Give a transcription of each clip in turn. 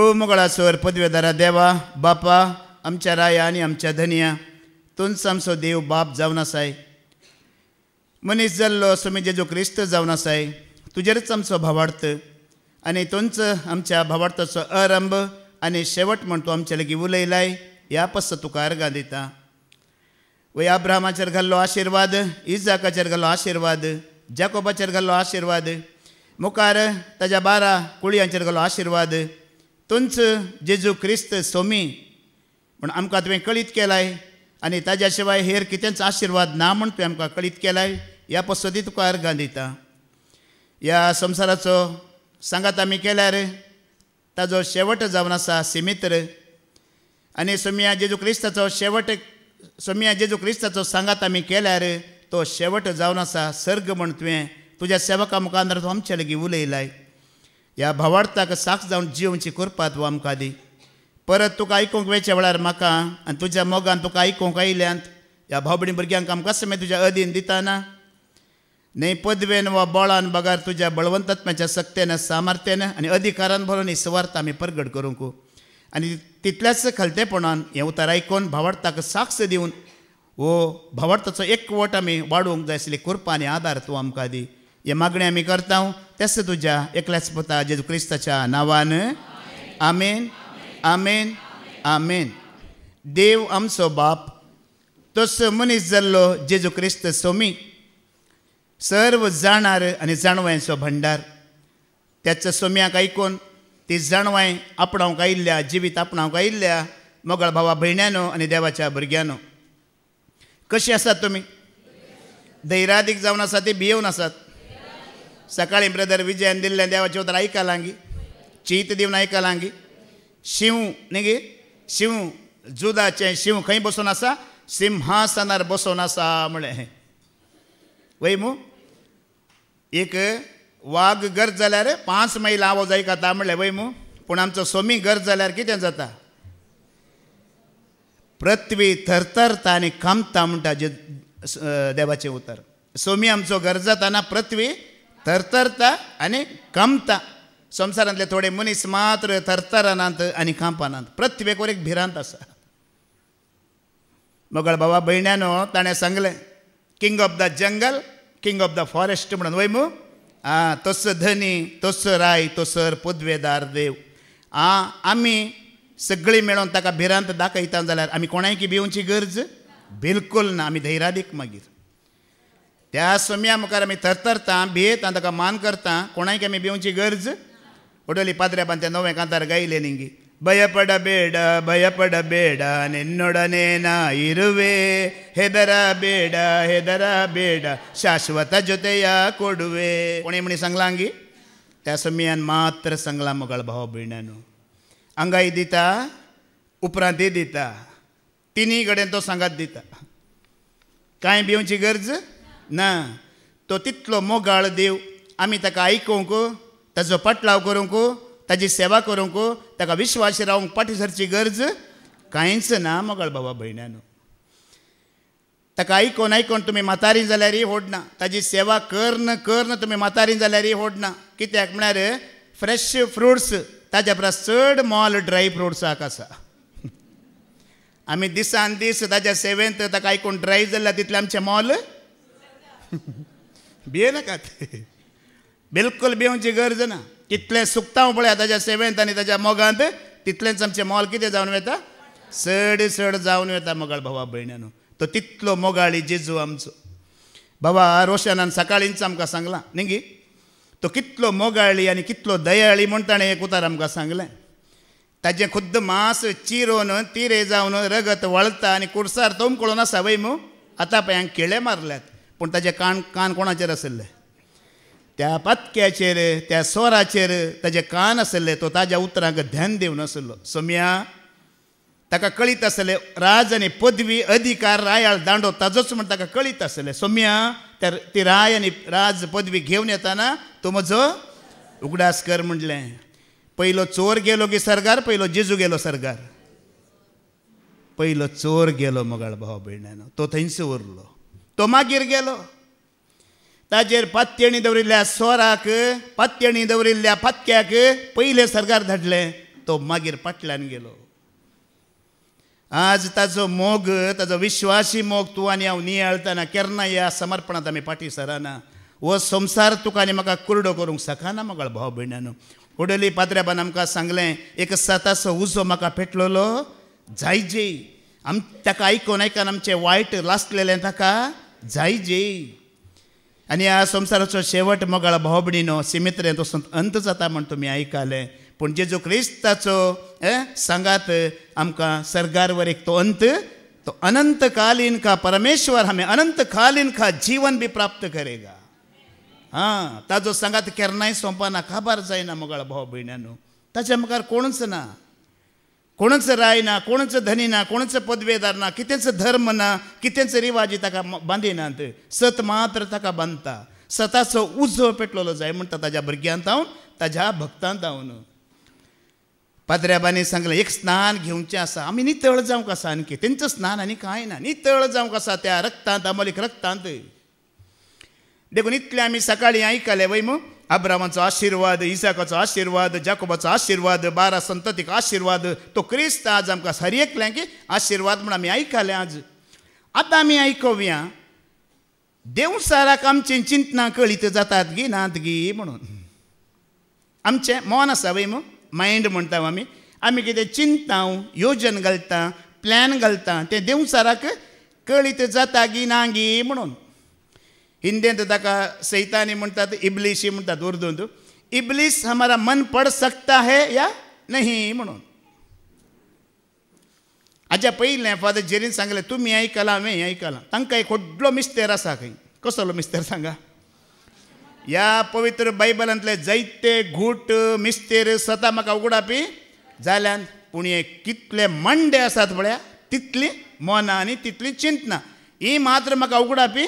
भूमुगळासोर पदवेदारा देवा बापा आमच्या राया आनी आमच्या धनिया तुंच आमचो देव बाप जावन आसाय मनीस जाल्लो सुमी जेजू क्रिस्त जावन आसाय तुजेरच आमचो भावार्थ आनी तुंच आमच्या भावार्थाचो आरंभ आनी शेवट म्हण तूं आमचे लागीं उलयलाय ह्या पस्त तुका अर्गां दिता वय अब्राहमाचेर घाल्लो आशिर्वाद इजाकाचेर घाल्लो आशिर्वाद जाकोबाचेर घाल्लो आशिर्वाद मुखार ताज्या 12 कुळयांचेर घाल्लो आशिर्वाद तुंच जेजू क्रिस्त सोमी म्हण आमकां तुवें कळीत केलाय आनी ताज्या शिवाय हेर कितेंच आशिर्वाद ना म्हण तुवें आमकां कळीत केलाय ह्या पसती तुका अर्गां दिता ह्या संवसाराचो सांगात आमी केल्यार ताजो शेवट जावन आसा सिमित्र आनी सोम्या जेजू क्रिस्ताचो शेवट सोम्या जेजू क्रिस्ताचो सांगात आमी केल्यार तो शेवट जावन आसा सर्ग म्हण तुवें तुज्या सेवका मुखार तूं आमचे लागीं उलयलाय ह्या भावार्थाक साक्ष जावन जिवची कृपा तूं आमकां दी परत तुका आयकूंक वेळच्या वेळार म्हाका आनी तुज्या मोगान तुका आयकूंक आयल्यांत ह्या भावबणी भुरग्यांक आमकां कसमें तुज्या अधीन दिताना न्हय पदवेन वा बळान बगार तुज्या बळवंतात्म्याच्या सक्तेन सामर्थ्यान आनी अधिकारान भरून ही सुवार्थ आमी परगट करूंक आनी तितल्याच खलतेपणान हें उतर आयकून भावार्थाक साक्ष दिवन वो भावार्थाचो एकवट आमी वाडोवंक जाय आसली कृपा आनी आदार तूं आमकां दी हे मागणें आमी करता तेच तुज्या एकल्याच पुता जेजू क्रिस्ताच्या नांवान आमेन आमेन आमेन देव आमचो बाप तोच मनीस जाल्लो जेजू क्रिस्त सोमी सर्व जाणार आनी जाणवांचो भंडार त्याच्या सोम्याक आयकून ती जाणवाय आपणावंक आयिल्ल्या जिवीत आपणावंक आयिल्ल्या मोगळ भावा भयण्यांनो आनी देवाच्या भुरग्यांनो कशी आसात तुमी धैर्यादीक जावन आसा ती भियेवन आसात सकाळीं ब्रदर विजयान दिल्लें देवाचें उतर आयकलां गी चीत दिवन आयकलां गी शिव न्ही गे शिव जुदाचें शिव खंय बसून आसा सिंहासनार बसून आसा म्हळें वय मू एक वाग गरज जाल्यार 5 मैल आवाज आयकता म्हणलें वय मू पूण आमचो सोमी गरज जाल्यार कितें जाता पृथ्वी थरथरता आनी कामता म्हणटा जे देवाचें उतर सोमी आमचो गरज जाताना पृथ्वी थरथरता आनी कामता संवसारांतले थोडे मनीस मात्र थरथरनात आनी कांपनात प्रत्येक वर एक भिरांत आसा मोगळ भावा भयण्यांनो ताणें सांगलें king of the jungle king of the forest म्हणून वय मू तोच धनी तोच राय तोसर पदवेदार देव आमी सगळीं मेळोन ताका भिरांत दाखयता जाल्यार आमी कोणायकी भिवची गरज बिलकुल ना आमी धैर्यादीक मागीर त्या सोम्या मुखार आमी थरथरता भियेता ताका मान करता कोणायकी आमी भिवची गरज ಒಡಲಿ ಪಾದ್ರೆ ಬಂತೆ ನೋವೆ ಕಾಂತಾರ ಗೈಲೆ ನಿಂಗಿ ಭಯಪಡ ಬೇಡ ನಿನ್ನೊಡನೆ ನಾ ಇರುವೆ ಹೆದರ ಬೇಡ ಶಾಶ್ವತ ಜೊತೆಯ ಕೊಡುವೆ कोणी म्हणी सांगलांगी त्या समयान मात्र सांगला मोगळ भाव भयण्यांनो अंगाई दिता उपरांतय दिता तिनी कडेन तो सांगात दिता कांय भिवची गरज ना तो तितलो मोगाळ देव आमी ताका आयकूंक ताजो पटलाव करूंक ताजी सेवा करूंक ताका विश्वास रावंक फाटी सरची गरज कांयच ना मोगळ भावा भयण्यांनो ताका आयकून तुमी म्हातारी जाल्यारय होडना ताजी सेवा करन तुमी म्हातारी जाल्यारय होडना कित्याक म्हळ्यार फ्रेश फ्रुट्स ताज्या परस चड मोल ड्राय फ्रुट्साक आसा आमी दिसान दीस ताज्या सेवेंत ताका आयकून ड्राय जाल्ल्या तितलें आमचें मोल भियेनाकात बिलकुल भिवची गरज ना कितलें सुकता पळया ताज्या सेवेंत आनी ताज्या मोगांत तितलेंच आमचें मोल कितें जावन वता चड जावन वता मोगाळ भावा भयण्यांनो तो तितलो मोगाळी जेजू आमचो बाबा रोशनान सकाळींच आमकां सांगलां न्ही गी तो कितलो मोगाळी आनी कितलो दयाळी म्हण ताणें एक उतार आमकां सांगलें ताजें खुद्द मांस चिरोवन तिरे जावन रगत वळता आनी कुडसार तोमकळून आसा वय मू आतां पळय हांगा किळे मारल्यात पूण ताजे कान कोणाचेर आसले त्या पत्क्याचेर त्या स्वराचेर ताजे कान आसले तो ताज्या उतरांक ध्यान दिवन आसलो सोम्या ताका कळीत आसलें राज आनी पदवी अधिकार रायाळ दांडो ताजोच म्हण ताका कळीत आसलें सोम्या ती राय आनी राज पदवी घेवन येताना तूं म्हजो उगडास कर म्हणलें पयलो चोर गेलो की सरगार पयलो जेजू गेलो सरगार पयलो चोर गेलो मोगाळ भाव भयण्यांनो तो थंयच उरलो तो मागीर गेलो ताजेर पात्यणी दवरिल्ल्या स्वराक पात्यणी दवरिल्ल्या पत्क्याक पयले सरगार धाडलें तो मागीर फाटल्यान गेलो. आज ताजो मोग, ताजो विश्वासी मोग तूं आनी हांव नियाळतना केन्ना ह्या समर्पणांत आमी फाटीं सराना. हो संवसार तुका आनी म्हाका कुरडो करूंक शकना मोगाळ भाव भयणानो. उडली पात्र्याबान आमकां सांगलें, एक साताचो उजो म्हाका पेटलोलो जायजे. ताका आयकून आमचें वायट लासलेलें ताका जायजे. आनी ह्या संवसाराचो शेवट मोगाळ भाव भयणीनो सिमित्रें तसो अंत जाता म्हण तुमी आयकलें. पूण जेजू क्रिस्ताचो सांगात आमकां सरगार वर एक तो अंत, तो अनंतकालीन का परमेश्वर हमें अनंतकालीन का जीवन भी प्राप्त करेगा. हां, ताजो सांगात केन्नाय सोंपना, खबर जायना मोगाळ भाव भयणानो. ताच्या मुखार कोणूच ना, कोणूच राय ना, कोणूच धनी ना, कोणूच पदवेदार ना, कितेंच धर्म ना, कितेंच रिवाजी ताका बांदिनात. सत मात्र ताका बांदता. सताचो उजो पेटलोलो जाय म्हणटा ताज्या भुरग्यांत हांव, ताज्या भक्तांत हांव. पाद्र्याबांनी सांगलें एक स्नान घेवचें आसा, आमी नितळ जावंक आसा. आणकी तेंचो स्नान आनी कांय ना, नितळ जावंक आसा त्या रक्तांत, अमोलीक रक्तांत. देखून इतलें आमी सकाळीं आयकलें वय मू, अब्रामाचो आशिर्वाद, इसाकाचो आशिर्वाद, जाकोबाचो आशिर्वाद, 12 संततीक आशिर्वाद, तो क्रिस्त आज आमकां हर एकल्यांक आशिर्वाद म्हण आमी आयकलें. आज आतां आमी आयकोवया देवसाराक आमचें चिंतना कळीत जातात गी नात गी म्हणून. आमचें मन आसा वय मू, मायंड म्हणटा आमी. आमी कितें चिंता, योजन घालता, प्लॅन घालता, तें देवसाराक कळीत जाता गी ना गी म्हणून. हिंदींत ताका सैतानी म्हणटात, इब्लिशी म्हणटात उर्दूंत. इब्लिस हमारा मन पड सकता है या नहीं म्हणून. हाच्या पयलें फादर जेरीन सांगलें तुमी आयकलां हांवें आयकलां. तांकां एक व्हडलो मिस्तेर आसा खंय. कसलो मिस्तेर सांगा. ह्या पवित्र बायबलांतले जायते घूट मिस्तेर स्वता म्हाका उगडापी जाल्यान. पूण हे कितले मांडे आसात पळया, तितली मनां आनी तितली चिंतना, ही मात्र म्हाका उगडापी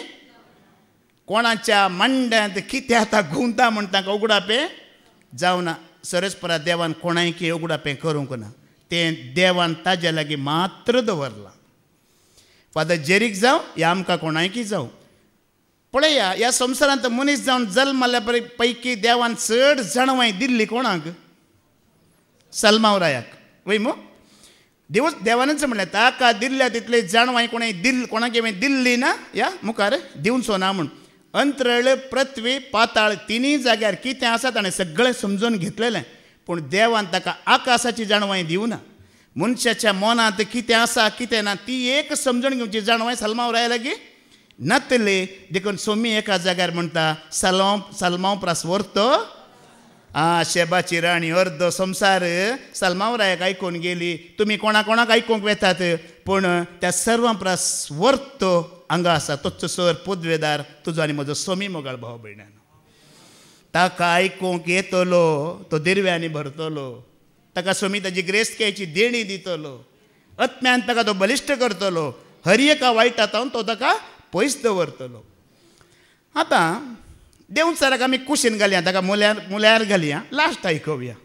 कोणाच्या मांड्यांत कितें आतां घुंवता म्हण तांकां उगडापे जावना. सरस्परा देवान कोणायकी उगडापे करूंक ना. तें देवान ताजे लागीं मात्र दवरलां. फादर जेरीक जावं या आमकां कोणायकी जावं. पळया ह्या संवसारांत मनीस जावन जल्मल्या पैकी देवान चड जाणवाय दिल्ली कोणाक? सलमावरायाक वय मू. देवानच म्हणलें ताका दिल्ल्या तितले जाणवाय कोणें कोणाक दिल्ली ना ह्या मुखार दिवचो ना म्हूण. अंतरळ, पृथ्वी, पाताळ तिनी जाग्यार कितें आसा ताणें सगळें समजून घेतलेलें. पूण देवान ताका आकाशाची जाणवाय दिवना. मनशाच्या मनांत कितें आसा कितें ना ती एक समजून घेवची जाणवाय सलमावराया लागीं नातले. देखून सोमी एका जाग्यार म्हणटा सलमांव प्रास व्हरतो शेबाची राणी अर्दो संवसार सलमावरायाक आयकून गेली. तुमी कोणाक आयकूंक वेतात, पूण त्या सर्वां प्रास व्हरतो हांगा आसा तोच सर पदवेदार तुजो आनी म्हजो सोमी मोगाळ भाव भयणानो. ताका आयकूंक येतलो, तो दिरव्यांनी भरतलो. ताका सोमी ताजी ग्रेस्तकेची देणी दितलो. आत्म्यान ताका तो बलिश्ट करतलो. हर एका वायटांत तो ताका पयस दवरतलो. आतां देवचाराक आमी कुशीन घालया, ताका मुल्यार घालया. लास्ट आयकोवया.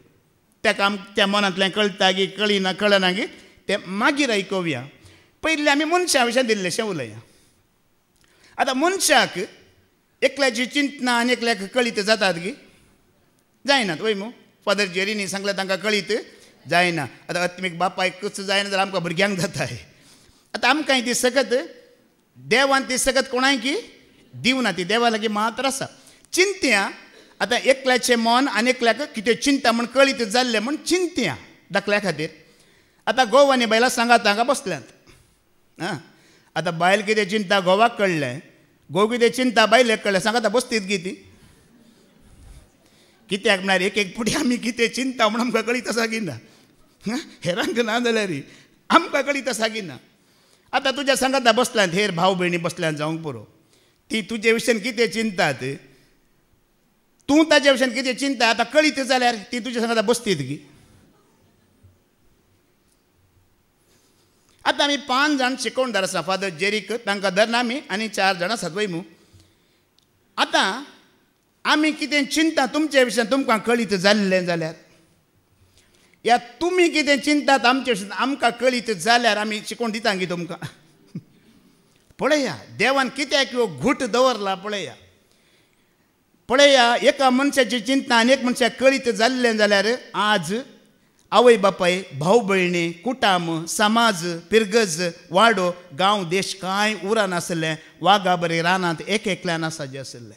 ताका त्या मनांतल्यान कळटा गी कळिना कळना गी तें मागीर आयकोवया. पयलीं आमी मनशा विशयान दिल्लेशें उलया. आतां मनशाक एकल्याची चिंतना आनी एकल्याक कळीत जातात गी जायनात वय मू. फादर जेरीनी सांगलें तांकां कळीत जायना. आतां आत्मीक बापायकच जायना जाल्यार आमकां भुरग्यांक जाताय. आतां आमकां ती सकत देवान ती सकत कोणायकी दिवना. ती देवा लागीं मात्र आसा. चिंत्या आतां एकल्याचें मन आनी एकल्याक कितें चिंता म्हण कळीत जाल्लें म्हण चिंत्या दाखल्या खातीर. आतां घोव आनी बायलां सांगात हांगा बसल्यांत. आं आतां बायल कितें चिंता घोवाक कळ्ळें, घोव कितें चिंता बायलेक कळ्ळें. सांगात बसतीत गी ती. कित्याक म्हळ्यार एक फुडें आमी कितें चिंता म्हण आमकां कळीत आसा की ना. हेरांक ना जाल्यार आमकां कळीत आसा की ना. आतां तुज्या सांगाता बसल्यांत हेर भाव भयणी बसल्यांत जावंक पुरो. ती तुजे विशयान कितें चिंतात, तूं ताजे विशयान कितें चिंता आतां कळीत जाल्यार ती तुज्या सांगाता बसतीत गी. आतां आमी 5 जाण शिकोवणदार आसा. फादर जेरीक तांकां धरना आमी आनी 4 जाण आसात वय मू. आतां आमी कितें चिंता तुमचे विशयान तुमकां कळीत जाल्लें जाल्यार या तुमी कितें चिंतात आमचे विशयान आमकां कळीत जाल्यार आमी शिकोवन दिता गी तुमकां. पळया देवान कित्याक ह्यो घूट दवरला पळया. पळया एका मनशाची चिंता आनी एक मनशाक कळीत जाल्लें जाल्यार आज आवय बापाय भाऊ भयणी कुटाम समाज पिरगज वाडो गांव देश कांय उरा नासलें वागा बरे रानांत एक एकल्यान आसाजें आसलें.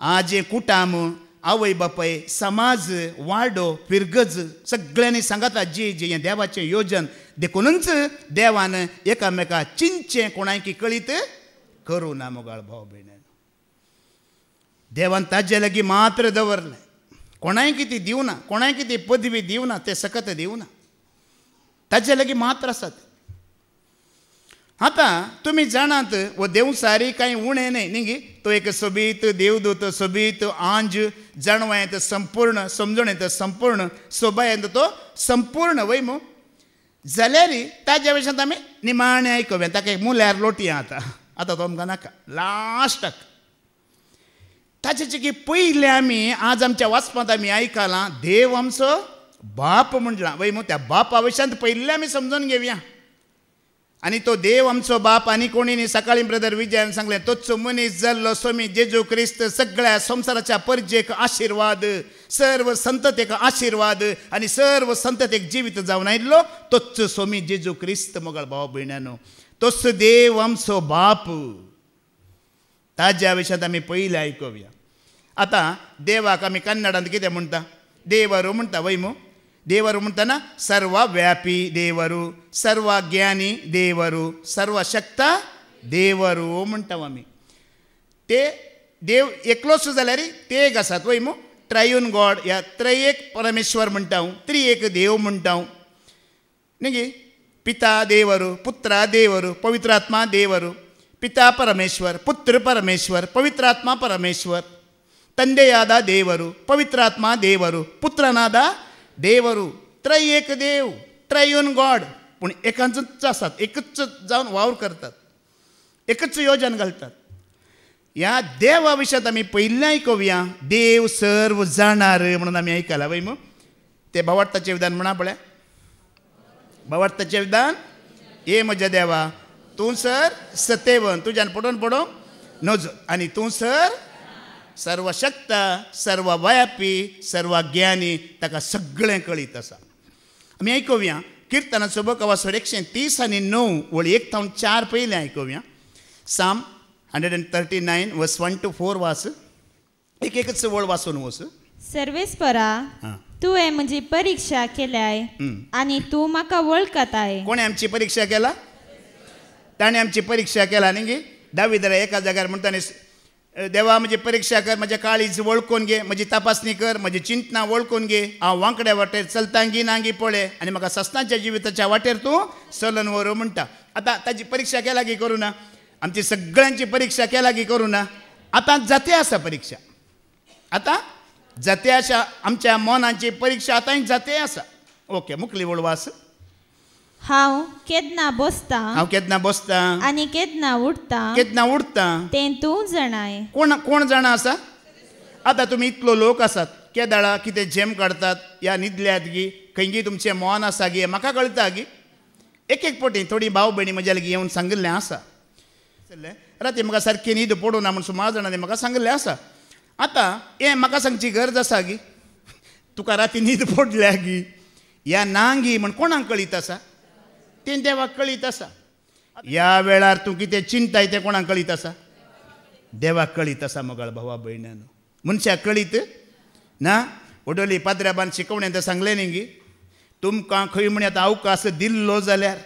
आज कुटाम आवय बापाय समाज वाडो पिरगज सगळ्यांनी सांगता जी जी हें देवाचें योजन देखूनच देवान एकामेका चिंचें कोणाकी कळीत करूं ना मोगाळ भाव भयण. देवान ताजे लागीं मात्र दवरलें. कोणाय कितें दिवना कोणाय कितें पदवी दिवना ते सकत दिवना ताजे लागीं मात्र आसात. आतां तुमी जाणात वो देव सारी कांय उणें न्ही न्ही गे. तो एक सोबीत देवदूत सोबीत आंज जाणवां येता संपूर्ण समजून येता संपूर्ण सोबा येता तो संपूर्ण वय मो जाल्यार ताज्या विशयांत आमी निमाणें आयकूया. ताका एक मुल्यार लोटया आतां तो आमकां नाका लास्टाक ताचे की पयले आमी आज आमच्या वाचपांत आमी आयकलां देव आमचो बाप म्हणला वय मो त्या बापा विशयांत पयले आमी समजून घेवया. आनी तो देव आमचो बाप आनी कोणी न्ही. सकाळीं ब्रदर विजयान सांगलें तोच मनीस जाल्लो स्वामी जेजू क्रिस्त सगळ्या संवसाराच्या परजेक आशिर्वाद सर्व संततेक आशिर्वाद आनी सर्व संततेक जिवीत जावन आयिल्लो तोच स्वामी जेजू क्रिस्त मोगाळ भाव भयणानो. तोच देव आमचो बाप ताज्या विशयांत आमी पयले आयकूया. आतां देवाक आमी कन्नडांत कितें म्हणटा देवरू म्हणटा वय मो. देवरू म्हणटना सर्वव्यापी देवरू सर्वज्ञानी देवरू सर्वशक्ता देवरू म्हणटा आमी. ते देव एकलोच जाल्यार ते एक आसात वय मो. ट्रायून गॉड ह्या त्रयेक परमेश्वर म्हणटा हांव त्रिएक देव म्हणटा हांव न्ही गे. पिता देवरू पुत्रा देवरू पवित्र आत्मा देवरू. पिता परमेश्वर पुत्र परमेश्वर पवित्र आत्मा परमेश्वर. ತಂದೆಯಾದ ದೇವರು ಪವಿತ್ರ ಆತ್ಮ ದೇವರು ಪುತ್ರನಾದ देवरू त्रयेक देव ट्रायून गॉड पूण एकांच आसात एकच जावन वावर करतात एकच योजन घालतात. ह्या देवा विशयांत आमी पयलें आयकूया देव सर्व जाणार म्हणून आमी आयकलां वय मो. ते भावार्थाचें विधान म्हणा पळय. भावार्थाचें विधान हे म्हज्या देवा तूं सर सत्यवन तुज्यान पडोवन नज आनी तूं सर सर्वशक्ता सर्वव्यापी सर्वज्ञानी ताका सगळें कळीत आसा. आमी आयकूया किर्तनाचो बूक वाचून 130 आनी 9 वळी 1 थावन 4 पयलें आयकूया. साम 139 वर्स 1 to 4 वाच. एकच वळ वाचून वच. सर्वेस्परा तुवें म्हजी परीक्षा केल्याय आनी तूं म्हाका वळखताय. कोणें आमची परीक्षा केला. ताणें आमची परीक्षा केला न्ही गे. दाविदारा एका जाग्यार म्हणटा देवा म्हजी परीक्षा कर म्हजे काळीज वळखून घे म्हजी तपासणी कर म्हजी चिंतना वळखून घे हांव वांकड्या वाटेर चलतांगी नांगी पळय आनी म्हाका सस्तांच्या जिविताच्या वाटेर तूं चलन व्हर म्हणटा. आतां ताची परीक्षा केला की करूं ना. आमची सगळ्यांची परीक्षा केला की करूं ना. आतां जाते आसा परीक्षा. आतां जाते आसा आमच्या मनाची परीक्षा आतां जाते आसा. ओके मुखली वळवास. हांव केदना बसता आनी केदना उठता तें तूं जाणाय. कोण जाणा आसा. आतां तुमी इतलो लोक आसात केदाळा कितें जेम काडटात या न्हिदल्यात गी खंयगी तुमचें मन आसा गी म्हाका कळटा गी. एक एक पटी थोडी भाव भयणी म्हज्या लागीं येवन सांगिल्लें आसा. राती म्हाका सारकी न्हीद पडूं ना म्हण सुमार जाणांनी म्हाका सांगिल्लें आसा. आतां हें म्हाका सांगची गरज आसा गी. तुका राती न्हीद पडल्या गी या नांगी म्हण कोणाक कळीत आसा. तें देवाक कळीत आसा. ह्या वेळार तूं कितें चिंताय तें कोणाक कळीत आसा. देवाक कळीत आसा मोगाळ भावा भयणानो. मनशाक कळीत ना. ओडोली पाद्र्याबान शिकवण्यात सांगलें न्ही गी तुमकां खंय म्हण आतां अवकाश दिल्लो जाल्यार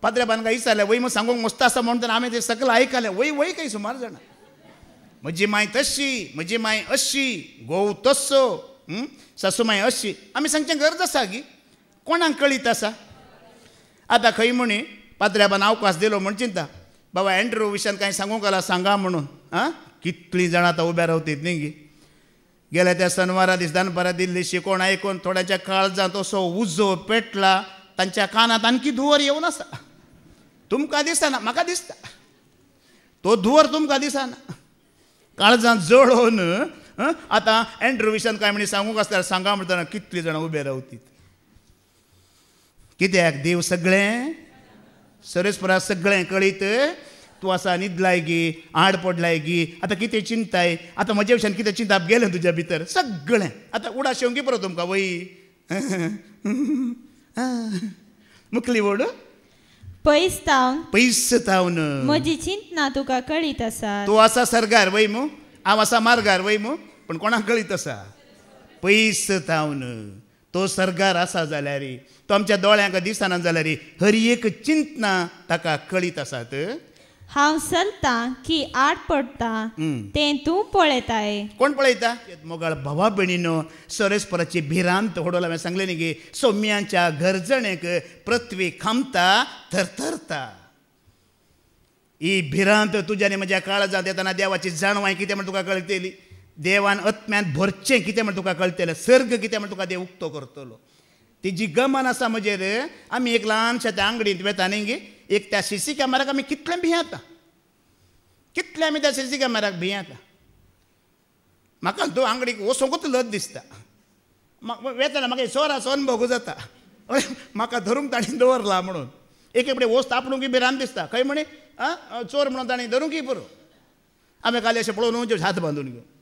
पाद्र्याबान काय विचारलें वय मग सांगूंक मस्त आसा म्हणून आमी तें सगळें आयकलें. वय वय काही सुमार जाणां. म्हजी माय तशी म्हजी माय अशी घोव तस्सो सासूमाय अशी आमी सांगचें गरज आसा गी. कोणाक कळीत आसा. आतां खंय म्हणी पाद्र्याबान अवकाश दिलो म्हण चिंता बाबा एंड्रू विशयान कांय सांगूंक आला सांगा म्हणून. कितलीं जाणां आतां उब्या रावतात न्ही गी. गेल्या त्या शनिवारा दीस दनपारां दिल्ली शिकोवण आयकून थोड्याच्या काळजांत असो उजो पेटला तांच्या कानांत आणखी धुवर येवन आसा. तुमकां दिसना म्हाका दिसता तो धुवर तुमकां दिसना. काळजांत जळोवन आतां एंड्रू विशयान कांय म्हणी सांगूंक आसल्यार सांगा म्हणटना कितलीं जाणां उबे रावतात. कित्याक देव सगळें सर्वेस्परा सगळें कळीत तूं आसा न्हिदलाय गी आड पडलाय गी आतां कितें चिंताय आतां म्हजे विशयान कितें चिंताप गेलें तुज्या भितर सगळें आतां उडा शेवंकी पुरो तुमकां वय मुखली वड पयस तावन म्हजी चिंतना तुका कळीत आसा. तूं आसा सर्गार वय मू हांव आसा मार्गार वय मू पण कोणाक कळीत आसा पयस तावन तो सर्गार आसा जाल्यार तो आमच्या दोळ्यांक दिसना जाल्यार हर एक चिंतना ताका कळीत आसात. हांव चलतां की आड पडटा तें तूं पळयताय. कोण पळयता मोगाळ भावा भयणीनो सरस्पराची भिरांत होडोला हांवें सांगलें न्ही गे सौम्याच्या गरजणेक पृथ्वी खामता थरथरता. ही भिरांत तुज्या आनी म्हज्या काळजांत येताना देवाची जाणवाय कितें म्हण तुका कळटली देवान आत्म्यांत भरचें कितें म्हण तुका कळटलें सर्ग कितें म्हण तुका देव उक्तो करतलो. तेजी गमन आसा म्हजेर आमी एक ल्हानशा त्या अंगडींत वेता न्ही गे एक त्या सीसी कॅमेराक आमी कितलें भियेता कितलें आमी त्या सीसी कॅमेराक भियेता. म्हाका तो अंगडीक वचोंकूच लज दिसता वेतना म्हाका चोराचो अनुभव जाता म्हाका धरूंक ताणीं दवरला म्हणून एक फुडें वस्त आपणूक भिरांत दिसता खंय म्हणे चोर म्हणून ताणीं धरूंक पुरो आमी खाली अशें पळोवन हात बांदून घेवन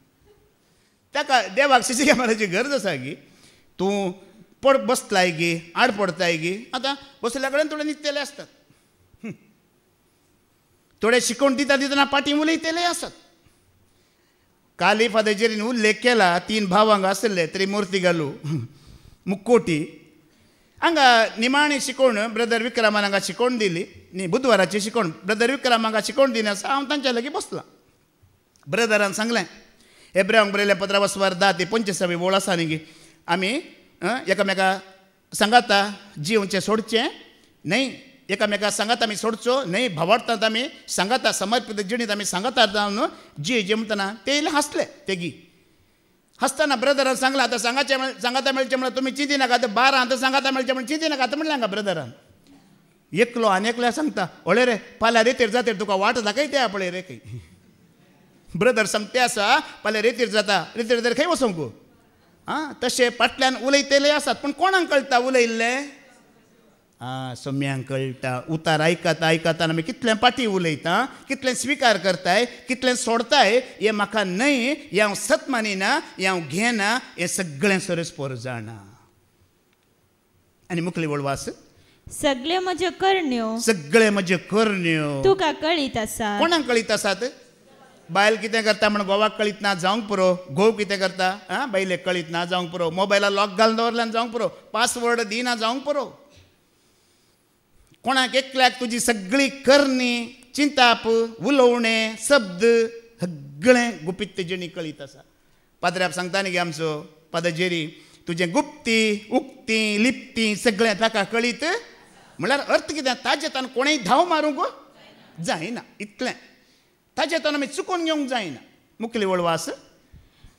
ताका देवाक सीसी कॅमेराची गरज आसा गी. तूं पड बसलाय गी आड पडताय गी आतां बसल्या कडेन थोडे न्हिदलेले आसतात थोडे शिकोवन दिता दितना पाटी उलयतले आसात. काली फादरजेरीन उल्लेख केला 3 भावांक आसले तरी मुर्ती घालू मुक्कोटी हांगा निमाणी शिकोवण ब्रदर विक्रमान हांगा शिकोवण दिली न्ही बुधवाराची शिकोवण ब्रदर विक्रम हांगा शिकोवण दिली आसा हांव तांच्या लागीं बसलां. ब्रदरान सांगलें हेब्रेवांक बरयलें 15 ते 25 वळ आसा न्ही गे आमी एकामेका सांगाता जीवचे सोडचें न्हय एकामेका सांगात आमी सोडचो न्हय भावार्थांत आमी सांगाता समर्पित जिणीत आमी सांगाता जावन जी जे म्हणटना ते इल्ले हांसले तेगी हसतना ब्रदरान सांगलां आतां सांगाता मेळचें म्हणल्यार तुमी चिंती नाका आतां 12 आतां सांगाता मेळचें म्हणून चिंती नाका आतां म्हणलें हांगा ब्रदरान एकलो आनी एकल्या सांगता ओळे रे फाल्यां रेतीर जातेर तुका वाट दाखयता पळय रे खंय ब्रदर सांगते आसा फाल्यां रेतीर जाता रेतीर जाल्यार खंय वचोंक गो तशें फाटल्यान उलयतले आसात पूण कोणाक कळटा उलयल्लें सौम्यांक कळटा उतार आयकता आयकताना आमी कितलें पाटी उलयता कितलें स्विकार करताय कितलें सोडताय हें म्हाका न्हय हें हांव सत मानिना हें हांव घेना हें सगळें सरस्पोर जाणा. आनी मुखली वळवास सगळे म्हज्यो करण्यो तुका कळीत आसा. कोणाक कळीत आसात बायल कितें करता म्हण घोवाक कळीत ना जावंक पुरो घोव कितें करता बायलेक कळीत ना जावंक पुरो मोबायलार लॉक घालून दवरल्यान जावंक पुरो पासवर्ड दिना जावंक पुरो कोणाक एकल्याक तुजी सगळी करणी चिंताप उलोवणें शब्द सगळें गुपीत तेजेनी कळीत आसा. पाद्र्याक सांगता न्ही गे आमचो पादजेरी तुजें गुप्ती उक्ती लिपती सगळें ताका कळीत म्हळ्यार अर्थ कितें ताजे तान कोणेंय धांव मारूंक जायना इतलें ताजे तान आमी चुकोवन घेवंक जायना. मुखली वळवास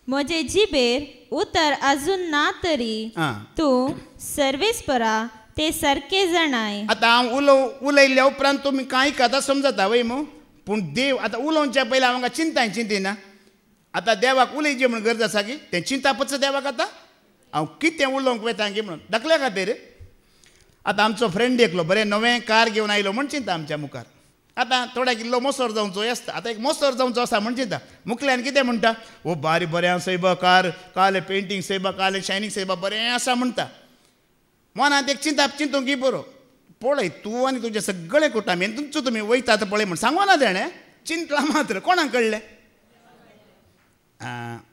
म्हजे जिबेर उतर अजून ना तरी तूं सर्वेस्परा ते सारके जाणाय. आतां हांव उलयल्या उपरांत तुमी कांय कथा समजता वय मू पूण देव आतां उलोवच्या पयलीं हांव हांगा चिंतिना आतां देवाक उलयचें म्हूण गरज आसा की तें चिंतापच देवाक आतां हांव कितें उलोवंक वेता गे म्हणून दाखल्या खातीर आतां आमचो फ्रेंड एकलो बरें नवें कार घेवन आयलो म्हण चिंता आमच्या मुखार आतां थोड्याक इल्लो मोसोर जावचो आसता आतां एक मोसोर जावचो आसा म्हण चिंता मुखल्यान कितें म्हणटा ओ बारी बरें सैबा कार काले पेंटींग सैबा काले शायनींग सैबा बरें आसा म्हणटा मनांत एक चिंतूंक की बरो पळय तूं आनी तुजें सगळें कुटुंब तुमचो तुमी वयतात पळय म्हण सांगो ना तेणें चिंतलां मात्र कोणाक कळ्ळें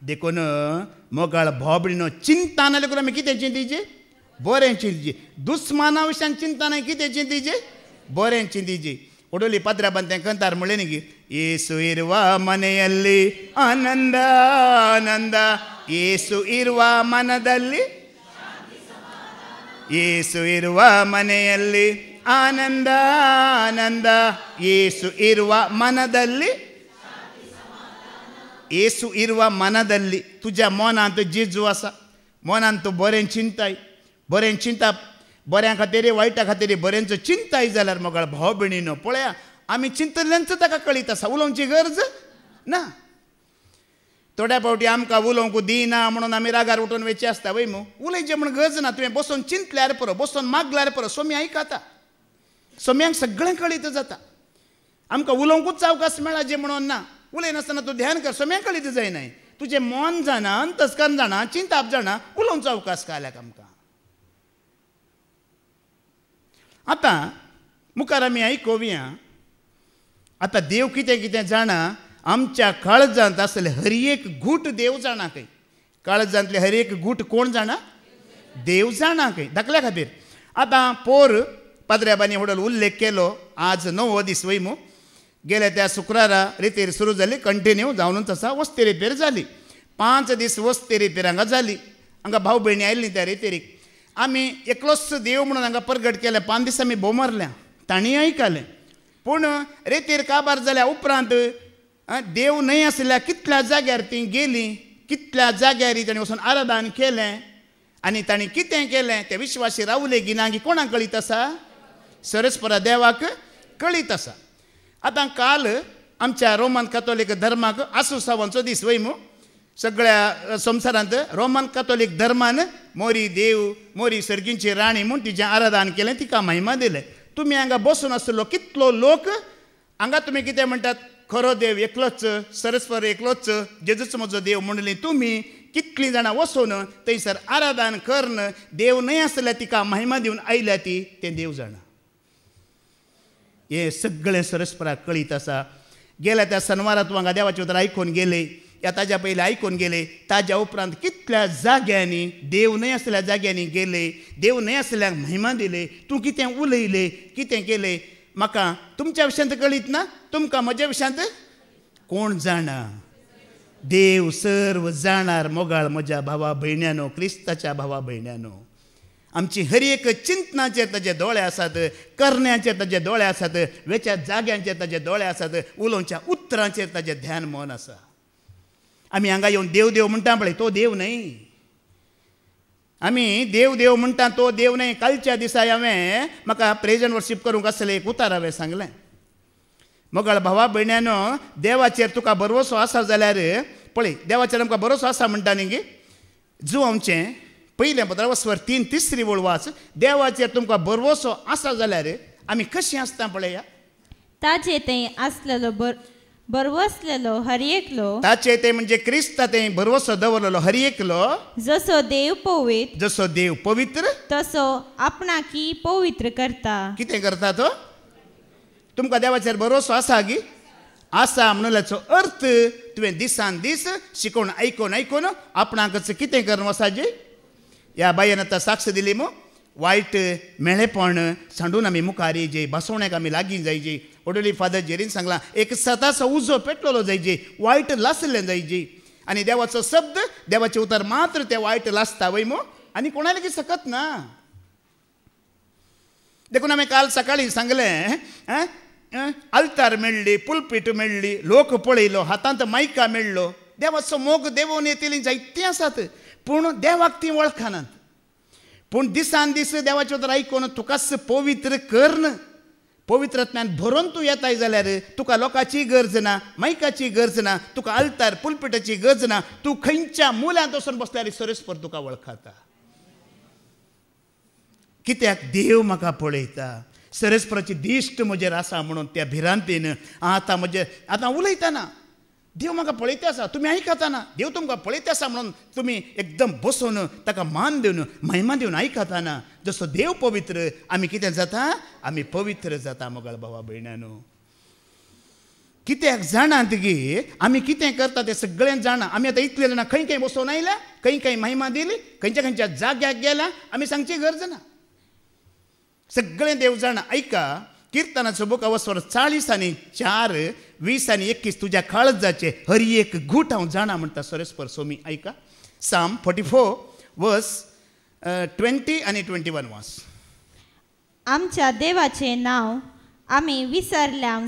देखून मोगाळ भोबडीनो चिंता ना जाल्यार आमी कितें चिंतीचें बरें चिंतीचें दुस्माना विशयान चिंता ना कितें चिंतीचें बरें चिंतीचें. ಒಡಲಿ ಪದ್ರ ಬಂತೆ ಕಂತಾರ ಮುಳ್ಳೆನಿಗೆ ಏಸು ಇರುವ ಮನೆಯಲ್ಲಿ ಆನಂದ ಆನಂದ ಏಸು ಇರುವ ಮನದಲ್ಲಿ ಏಸು ಇರುವ ಮನೆಯಲ್ಲಿ ಆನಂದ ಆನಂದ ಏಸು ಇರುವ ಮನದಲ್ಲಿ ಏಸು ಇರುವ ಮನದಲ್ಲಿ तुज्या मनांत जेजू आसा मनांत तूं बरें चिंताय बरें चिंता बऱ्या खातीर वायटा खातीर बरेंचो चिंताय जाल्यार मोगाळ भाव भयणीनो पळया आमी चिंतल्यांचो ताका कळीत आसा उलोवची गरज ना. थोड्या फावटी आमकां उलोवंक दिना म्हणून आमी रागार उठून वेची आसता वय मू उलयचें म्हण गरज ना तुवें बसून चिंतल्यार पुरो बसून मागल्यार पुरो सोमी आयकता सोम्यांक सगळें कळीत जाता. आमकां उलोवंकूच अवकाश मेळा जे म्हणून ना उलयनासतना तूं ध्यान कर सोम्या कळीत जायनाय तुजें मन जाणा अंतस्करण जाणा चिंताप जाणा उलोवंचो अवकाश काल्याक आमकां आतां मुखार आमी आयकोवया आतां देव कितें कितें जाणा आमच्या काळजांत आसले हर एक गूट देव जाणा खंय काळजांतले हर एक गूट कोण जाणा देव जाणा खंय धाकल्या खातीर आतां पोर पाद्र्याबानी होडल उल्लेख केलो आज 9वो दीस वयमू गेल्या त्या शुक्रारा रितीर सुरू जाली कंटिन्यू जावनूच आसा वस्ती रिपेर जाली 5 दीस वस्ती रिपेर हांगा जाली हांगा भाव भयणी आयली त्या रितेरीक आमी एकलोच देव म्हणून हांगा परगट केले 5 दीस आमी भोंवरल्या तांणी आयकलें पूण रेतीर काबार जाल्या उपरांत देव न्हय आसल्या कितल्या जाग्यार ती गेली कितल्या जाग्यार ताणें वचून आराधन केलें आनी ताणें कितें केलें ते विश्वासी रावले गिनांगी कोणाक कळीत आसा सरस्परा देवाक कळीत आसा आतां काल आमच्या रोमन कॅथोलीक धर्माक आसू सावांचो दीस वयमू सगळ्या संवसारांत रोमन कॅथोलीक धर्मान मोरी देव मोरी सर्गींची राणी म्हूण तिचें आराधन केलें तिका महिमा दिलें तुमी हांगा बसून आसलो कितलो लोक हांगा तुमी कितें म्हणटात खरो देव एकलोच सरस्वर एकलोच जेजूच म्हजो देव म्हणली तुमी कितलीं जाणां वचून थंयसर आराधन करन देव न्हय आसल्यार तिका महिमा दिवन आयल्या ती तें देव जाणा हे सगळें सरस्पराक कळीत आसा गेल्या त्या शनवारा तूं हांगा देवाचें उतर आयकून गेले या ताज्या पयलीं आयकून गेले ताज्या उपरांत कितल्या जाग्यांनी देव न्हय आसल्या जाग्यांनी गेले देव न्हय आसल्याक महिमा दिले तूं कितें उलयलें कितें केलें म्हाका तुमच्या विशयांत कळीत ना तुमकां म्हज्या विशयांत कोण जाणा देव सर्व जाणार मोगाळ म्हज्या भावा भयण्यानो क्रिस्ताच्या भावा भयण्यानो आमची हर एक चिंतनाचेर ताजे दोळे आसात करण्याचेर ताजे दोळे आसात वेच्या जाग्यांचेर ताजे दोळे आसात उलोवच्या उतरांचेर ताजें ध्यान मन आसा आमी हांगा येवन देव देव म्हणटा पळय तो देव न्हय आमी देव देव म्हणटा तो देव न्हय कालच्या दिसा हांवें म्हाका प्रेज एंड वर्शीप करूंक आसलें एक उतार हांवें सांगलें मोगाळ भावा भयण्यानो देवाचेर तुका भरवसो आसा जाल्यार पळय देवाचेर आमकां भरोसो आसा म्हणटा न्ही गे जो आमचें पयलें पत्र स्वर 3 तिसरी वळ वाच देवाचेर तुमकां भरवसो आसा जाल्यार आमी कशीं आसता पळया ताचे ते आसलेलो बरवसलेलो हर एकलो ताचे ते म्हणजे क्रिस्ता ते भरवसो दवरलेलो हर एकलो जसो देव पवित्र तसो आपणाकी पवित्र करता कितें करता तो तुमकां देवाचेर भरोसो आसा गी आसा म्हणल्याचो अर्थ तुवें दिसान दीस शिकोवन आयकून आपणाकच कितें करून वसाजी ह्या बायेन आतां साक्ष दिली मू वायट मेळेपण सांडून आमी मुखार येयजे बसवण्याक आमी लागीं जायजे ओडोली फादर जेरीन सांगलां एक सताचो उजो पेटलेलो जायजे वायट लासलें जायजे आनी देवाचो शब्द देवाचें उतर मात्र तें वायट लासता वय मू आनी कोणा लेगीत सकत ना देखून हांवें काल सकाळीं सांगलें आल्तार मेळ्ळी पुलपीट मेळ्ळी लोक पळयलो हातांत मायका मेळ्ळो देवाचो मोग देवून येतलीं जायतीं आसात पूण देवाक तीं वळखनात पूण दिसान दीस देवाचें उतर आयकून तुकाच पवित्र करन पवित्रत्म्यान भरून तूं येताय जाल्यार तुका लोकांची गरज ना मायकाची गरज ना तुका आल्तार पुलपिटाची गरज ना तूं खंयच्या मुल्यांत वचून बसल्यार सरस्पर तुका वळखता कित्याक देव म्हाका पळयता सरस्पराची दिश्ट म्हजेर आसा म्हणून त्या भिरांतीन आतां उलयतना देव म्हाका पळयता आसा तुमी आयकतना देव तुमकां पळयता आसा म्हणून तुमी एकदम बसून ताका मान दिवन महिमा दिवन आयकतना जसो देव पवित्र आमी कितें जाता आमी पवित्र जाता मोगाळ भावा भयण्यानो कित्याक जाणात गे आमी कितें करता तें सगळें जाणा आमी आतां इतले जाणां खंय बसून आयल्या खंय महिमा दिली खंयच्या जाग्याक गेल्या आमी सांगची गरज ना सगळें देव जाणा ऐका किर्तनाचो बुक अवस्वर 40 आनी 4 20 आनी 21 तुज्या काळजाचे हर एक घूट हांव जाणा म्हणटा सरस्पर सोमी ऐका साम 44 वर्स 20 आनी 21 वास आमच्या देवाचें नांव आमी विसरल्यां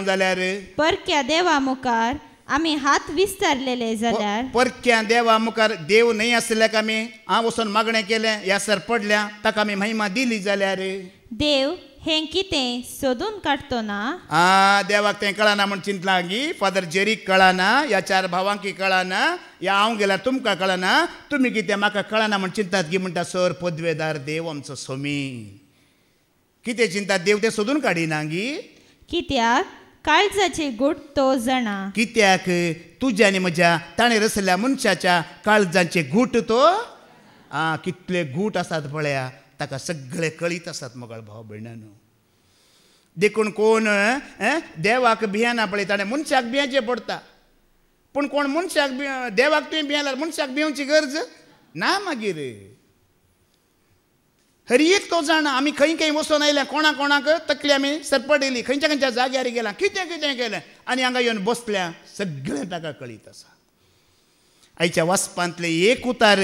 जाल्यार परक्या देवा मुखार आमी हात विस्तारलेले जाल्यार परक्या देवा मुखार देव न्हय आसल्याक आमी हांव वचून मागणें केलें ह्या सर पडल्या ताका आमी महिमा दिली जाल्यार देव हें कितें सोदून काडटो ना देवाक तें कळना म्हण चिंतलां गी फादर जेरीक कळना ह्या 4 भावांकी कळना या हांव गेल्यार तुमकां कळना तुमी कितें म्हाका कळना म्हण चिंतात गी म्हणटा सर पदवेदार देव आमचो सोमी कितें चिंता देव तें सोदून काडिना गी. कित्याक काळजाचे गूट तो जाणा. कित्याक तुज्या आनी म्हज्या ताणेर आसलेल्या मनशाच्या काळजांचे गूट तो कितले गूट आसात पळया ताका सगळे कळीत आसात मोगळ भाव भयणानो. देखून कोण देवाक भियेना पळय ताणें मनशाक भियेचें पडटा. पूण कोण मनशाक देवाक तुवें भियेल्यार मनशाक भियोवची गरज ना. मागीर हर एक तो जाणा. आमी खंय खंय वचून आयल्या कोणा कोणाक तकली आमी सरपडयली खंयच्या खंयच्या जाग्यार गेल्या कितें कितें केलें आनी हांगा येवन बसल्या सगळें ताका कळीत आसा. आयच्या वाचपांतले एक उतार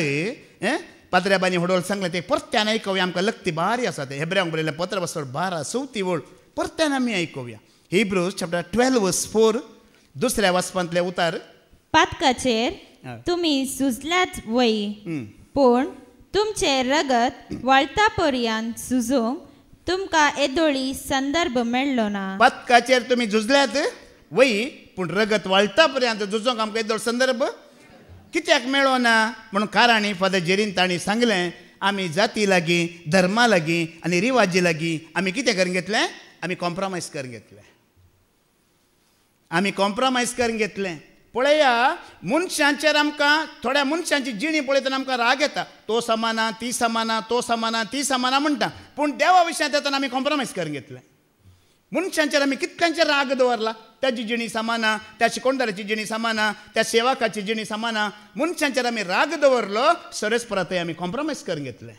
पाद्र्याबानी हडोल सांगलें तें परत्यान आयकूया. आमकां लक्ती बारी आसा तें हेब्र्यांक बरयलें पत्र 12 वळ परत्यान आमी आयकूया. हिब्रूज चॅप्टर 12:4 दुसऱ्या वाचपांतले उतार. पातकाचेर तुमी झुजल्यात वय पूण तुमचे रगत वळता पर्यंत झुजूंक तुमकां येदोळी संदर्भ मेळ्ळो ना. पातकाचेर तुमी झुजल्यात वय पूण रगत वळटा पर्यंत झुजोंक आमकां येदोळ संदर्भ कित्याक मेळो ना म्हणून काराणी फादर जेरीन तांणी सांगलें आमी जाती लागीं धर्मा लागीं आनी रिवाजी लागीं आमी कितें करून घेतलें. आमी कॉम्प्रोमायज करून घेतलें. आमी कॉम्प्रोमायज करून घेतलें. पळया मनशांचेर आमकां थोड्या मनशांची जिणी पळयतना आमकां राग येता. तो समाना ती समाना तो समाना ती समाना म्हणटा. पूण देवा विशयांत येतना आमी कॉम्प्रोमायज करून घेतलें. मनशांचेर आमी कितल्यांचेर राग दवरला. त्याची जिणी समाना त्या शिकोणदाराची जिणी समाना त्या सेवकाची जिणी समाना. मनशांचेर आमी राग दवरलो सरस्परा थंय आमी कॉम्प्रोमायज करून घेतलें.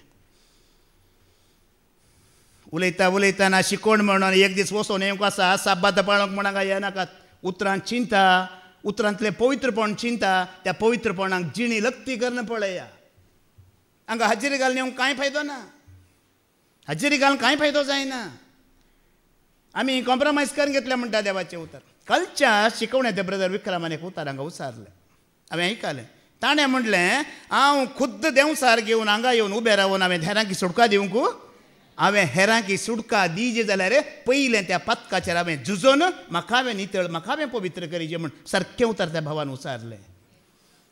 उलयता उलयतना शिकोण म्हणून एक दीस वचोन येवंक आसा साबात पाळोवंक म्हणाक येनाकात. उतरांत चिंता उतरांतलें पवित्रपण चिंता त्या पवित्रपणाक जिणी लक्ती करून पळया. हांगा हाजेरी घालून येवंक कांय फायदो ना. हाजेरी घालून कांय फायदो जायना. आमी कॉम्प्रोमायज करून घेतलें म्हणटा देवाचें उतर. कालच्या शिकवण्या ते ब्रदर विक्रमान एक उतर हांगा उसारलें हांवें आयकलें. ताणें म्हणलें हांव खुद्द देंवसार घेवन हांगा येवन उबें रावन हांवें हेरांकी सुटका दिवंक हांवें हेरांकी सुटका दिजे जाल्यार पयलें त्या पथकाचेर हांवें झुजोन म्हाका हांवें नितळ म्हाका हांवें पवित्र करीचें म्हण सारकें उतर त्या भावान उसारलें.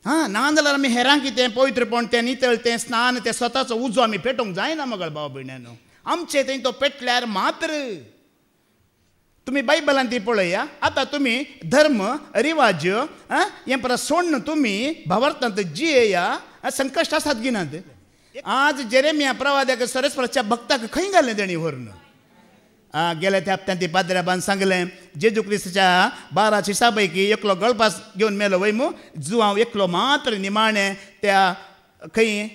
नाजाल्यार आमी हेरांकी तें पवित्रपण तें नितळ तें स्नान तें स्वताचो उजो आमी पेटोवंक जायना मगळ भाव भयण्यानो. आमचे थंय तो पेटल्यार मात्र तुमी बायबलांत ती पळया. आतां तुमी धर्म रिवाज हें परत सोडून तुमी भावार्थांत जियेया. संकश्ट आसात गिनात. आज जेरेमिया प्रवाद्याक सरस्वराच्या भक्ताक खंय घालें तेणी व्हरून. गेल्या त्या हप्त्यान ती पाद्र्याबान सांगलें जेजू क्रिस्ताच्या 12 शिशा पैकी एकलो गळपास घेवन मेलो वय मू जुवांव एकलो मात्र निमाणें त्या खंय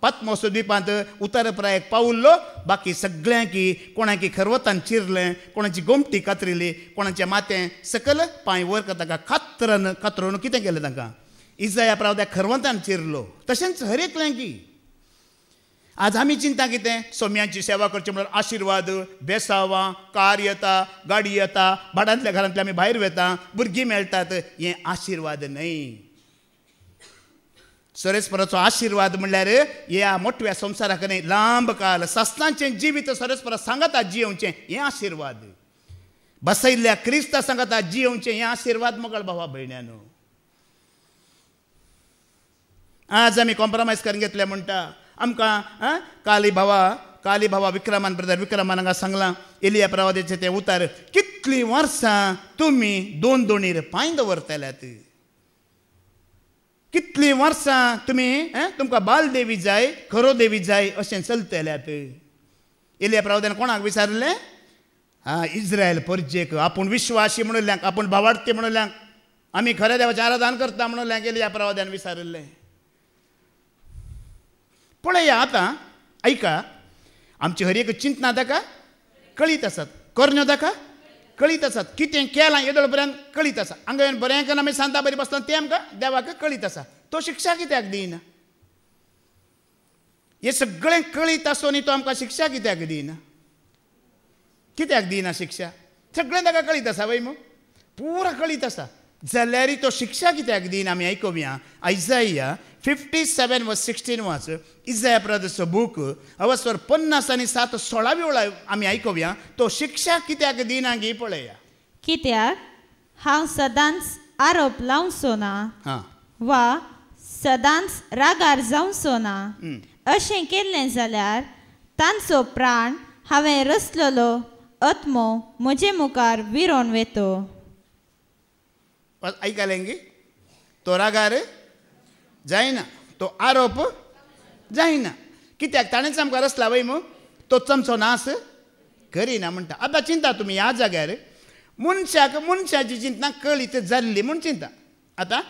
पात्मोस द्विपांत उत्तरप्रायक पावल्लो. बाकी सगळ्यांकी कोणाकी खरवतान चिरलें कोणाची गोमटी कातरिली कोणाचें मातें सकल पांय वर ताका कातरून कितें केलें तांकां इजाया प्रावद्याक खरवतान चिरलो. तशेंच हर एकल्यांक आज आमी चिंता कितें सोम्यांची सेवा करची म्हणून आशिर्वाद बेसावां कार येता गाडी येता भाडांतल्या घरांतले आमी भायर वेता भुरगीं मेळटात. हें आशिर्वाद न्हय. सरस्पराचो आशिर्वाद म्हणल्यार ह्या मोठव्या संवसाराक न्हय लांब काल सासणाचें जिवीत सरस्परा सांगता जियोवचें हें आशिर्वाद. बसयल्ल्या क्रिस्ता सांगता जियोवचें हें आशिर्वाद मोगळ भावा भयण्यानो. आज आमी कॉम्प्रोमायज करून घेतलें म्हणटा. आमकां काली भावा विक्रमान ब्रदर विक्रमान हांगा सांगलां एलिया प्रवाद्याचें तें उतार. कितलीं वर्सां तुमी दोन दोणीर पांय दवरतल्यात. कितलीं वर्सां तुमी तुमकां बाल देवी जाय खरो देवी जाय अशें चलतल्यात. एलिया प्रवाद्यान कोणाक विचारलें इज्रायल परजेक आपूण विश्वासी म्हणूल्यांक आपूण भावार्थी म्हणूल्यांक आमी खऱ्या देवाचें आराधन करता म्हणूल्यांक एलिया प्रवाद्यान विचारलें. पळया आतां ऐका आमची हर एक चिंतना ताका कळीत आसात. करण्यो ताका कळीत आसात. कितें केलां येदोळ पर्यंत कळीत आसा. हांगा येवन बरें केन्ना आमी सांता बरी बसता तें आमकां देवाक कळीत आसा. तो शिक्षा कित्याक दिना. हें सगळें कळीत आसून तो आमकां शिक्षा कित्याक दिना. कित्याक दिना शिक्षा. सगळें ताका कळीत आसा वय मू पुरा कळीत आसा जाल्यार तो शिक्षा कित्याक दिना. आमी आयकुया आयजाया 57:16 वाच. इजाया प्रवाद्याचो बूक अवस्वर 50 आनी 7 16 वेळा आमी आयकुया. तो शिक्षा कित्याक दिना गी पळया. कित्याक हांव सदांच आरोप लावचो ना वा सदांच रागार जावचो ना. अशें केल्लें जाल्यार तांचो प्राण हांवें रचलेलो आत्मो म्हजे मुखार विरोन वेतो. ऐकायलें गी तो रागार जायना, तो आरोप जायना. कित्याक ताणेंच आमकां रचला वय मू, तो चमचो नास करिना म्हणटा. आतां चिंता तुमी ह्या जाग्यार मनशाची चिंता कळीत जाल्ली म्हूण चिंता. आतां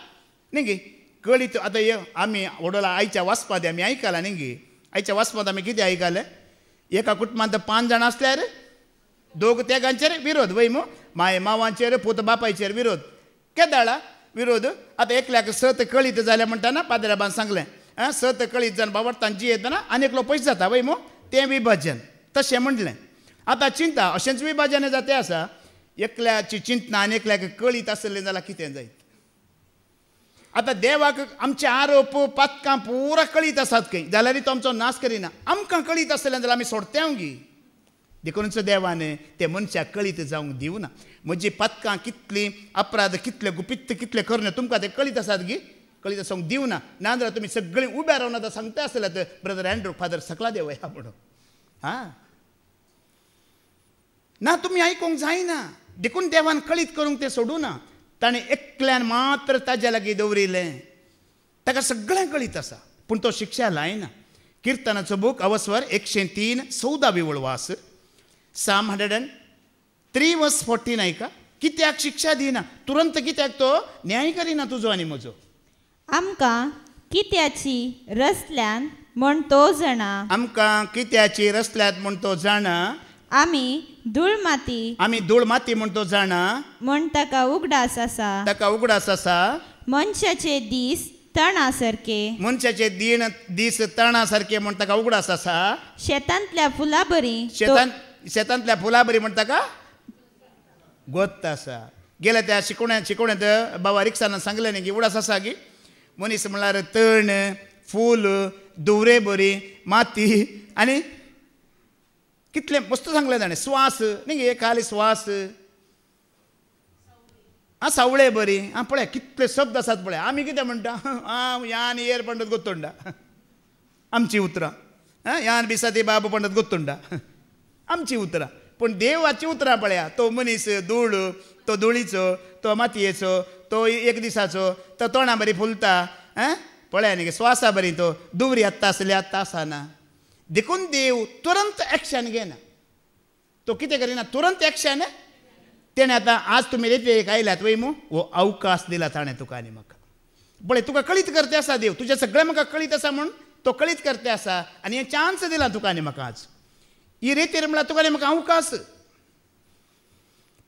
न्ही गे कळीत आतां आमी वडोला आयच्या वाचपाद आमी आयकलां न्ही गे. आयच्या वाचपाद आमी कितें आयकलें, एका कुटुंबांत 5 जाणां आसल्यार दोग तेगांचेर विरोध वय मू, माय मांवांचेर पूत बापायचेर विरोध. केदाळा विरोध. आतां एकल्याक सत कळीत जालें म्हणटाना पाद्राबान सांगलें, सत कळीत जावन बाबडटान जियेतना आनी एकलो पयस जाता वय मू, तें विभाजन तशें म्हणलें. आतां चिंता अशेंच विभाजन जाता तें आसा. एकल्याची चिंतना आनी एकल्याक कळीत आसलें जाल्यार कितें जायत. आतां देवाक आमचे आरोप पातकां पुरा कळीत आसात खंय जाल्यार तो आमचो नाश करिना. आमकां कळीत आसलें जाल्यार आमी सोडत्या गी. देखूनच देवान ते मनशाक कळीत जावंक दिवना. म्हजी पातकां कितलीं अपराध कितले गुपित्त कितले करणे तुमकां ते कळीत आसात गी, कळीत आसूंक दिवना. नाजाल्यार तुमी सगळीं उब्या रावन आतां सांगता आसल्यार ब्रदर एंड्रू फादर सकला देव या म्हणून. ना तुमी आयकूंक जायना. देखून देवान कळीत करूंक ते सोडूना. ताणें एकल्यान मात्र ताज्या लागीं दवरिल्लें. ताका सगळें कळीत आसा पूण तो शिक्षा लायना. किर्तनाचो बूक अवस्वर 103 14वी वळवास, Psalm 103 verse 14 ऐका. कित्याक शिक्षा दिना, तुरंत कित्याक तो न्याय करिना तुजो आनी म्हजो. आमकां कित्याची रचल्यान म्हण तो जाणा. आमकां कित्याची रचल्यात म्हण तो जाणा. आमी धूळ माती म्हण तो जाणा. म्हण ताका उगडास आसा. ताका उगडास आसा. मनशाचे दीस तणा सारके. मनशाचे दीस तणा सारके म्हण ताका उगडास आसा. शेतांतल्या फुला बरी. शेतांतल्या फुला बरी म्हण ताका गोत्त आसा. गेल्या त्या शिकोवण्यात बाबा रिक्सानं सांगलें न्ही की उगडास आसा गी. मनीस म्हणल्यार तण, फूल, दुवरे बरी, माती आनी कितले मस्त सांगलें ताणें. स्वास न्ही गे, खाली स्वास, सावळे बरी. पळय कितले शब्द आसात पळय. आमी कितें म्हणटा, यान येर पंडत गोत्तोंडा आमची उतरां, यान बिसाती बाबू पंडत गोत्तोंडा आमची उतरां. पूण देवाची उतरां पळया. तो मनीस धूळ, तो धुळीचो, तो मातयेचो, तो एक दिसाचो, तो तोंडा बरी फुलता. पळया न्ही गे, स्वासा बरी तो दुवरी आत्ता आसली आत्ता आसाना. देखून देव तुरंत एक्शन घेना. तो कितें करिना, तुरंत एक्शन. तेणें आतां आज तुमी रेतीक आयल्यात वय मू, हो अवकाश दिला ताणें तुका आनी म्हाका. पळय तुका कळीत करते आसा देव, तुजें सगळें म्हाका कळीत आसा म्हूण तो कळीत करते आसा. आनी हे चान्स दिला तुका आनी म्हाका. आज ही रेतीर म्हळ्यार तुका आनी म्हाका अवकाश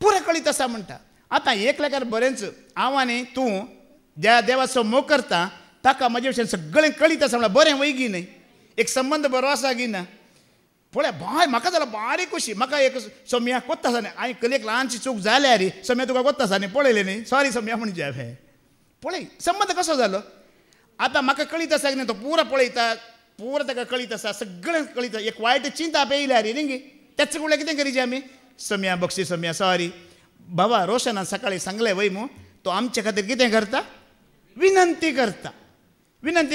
पुरें कळीत आसा म्हणटा. आतां एक लेकार बरेंच हांव आनी तूं ज्या देवाचो मोग करता ताका म्हजे भशेन सगळें कळीत आसा म्हळ्यार बरें वैगी न्ही. एक संबंद बरो आसा की ना. पळय म्हाका जाल्यार बारीक कशी. म्हाका एक सोम्या कोत्ता आसा न्ही, हांवें कलेक ल्हानशी चूक जाल्या रे सोम्या तुका कोत्ता आसा न्ही, पळयलें न्ही, सॉरी सोम्या म्हणजे हांवें. पळय संबंद कसो जालो. आतां म्हाका कळीत आसा की न्ही, तो पुरो पळयता, पुरो ताका कळीत आसा, सगळें कळीत आसा. एक वायट चिंता पेयल्या रे न्ही गे, त्याच कडल्यान कितें करीचे आमी. सोम्या बक्षी सोम्या सॉरी. बाबा रोशनान सकाळीं सांगलें वय मू, तो आमचे खातीर कितें करता, विनंती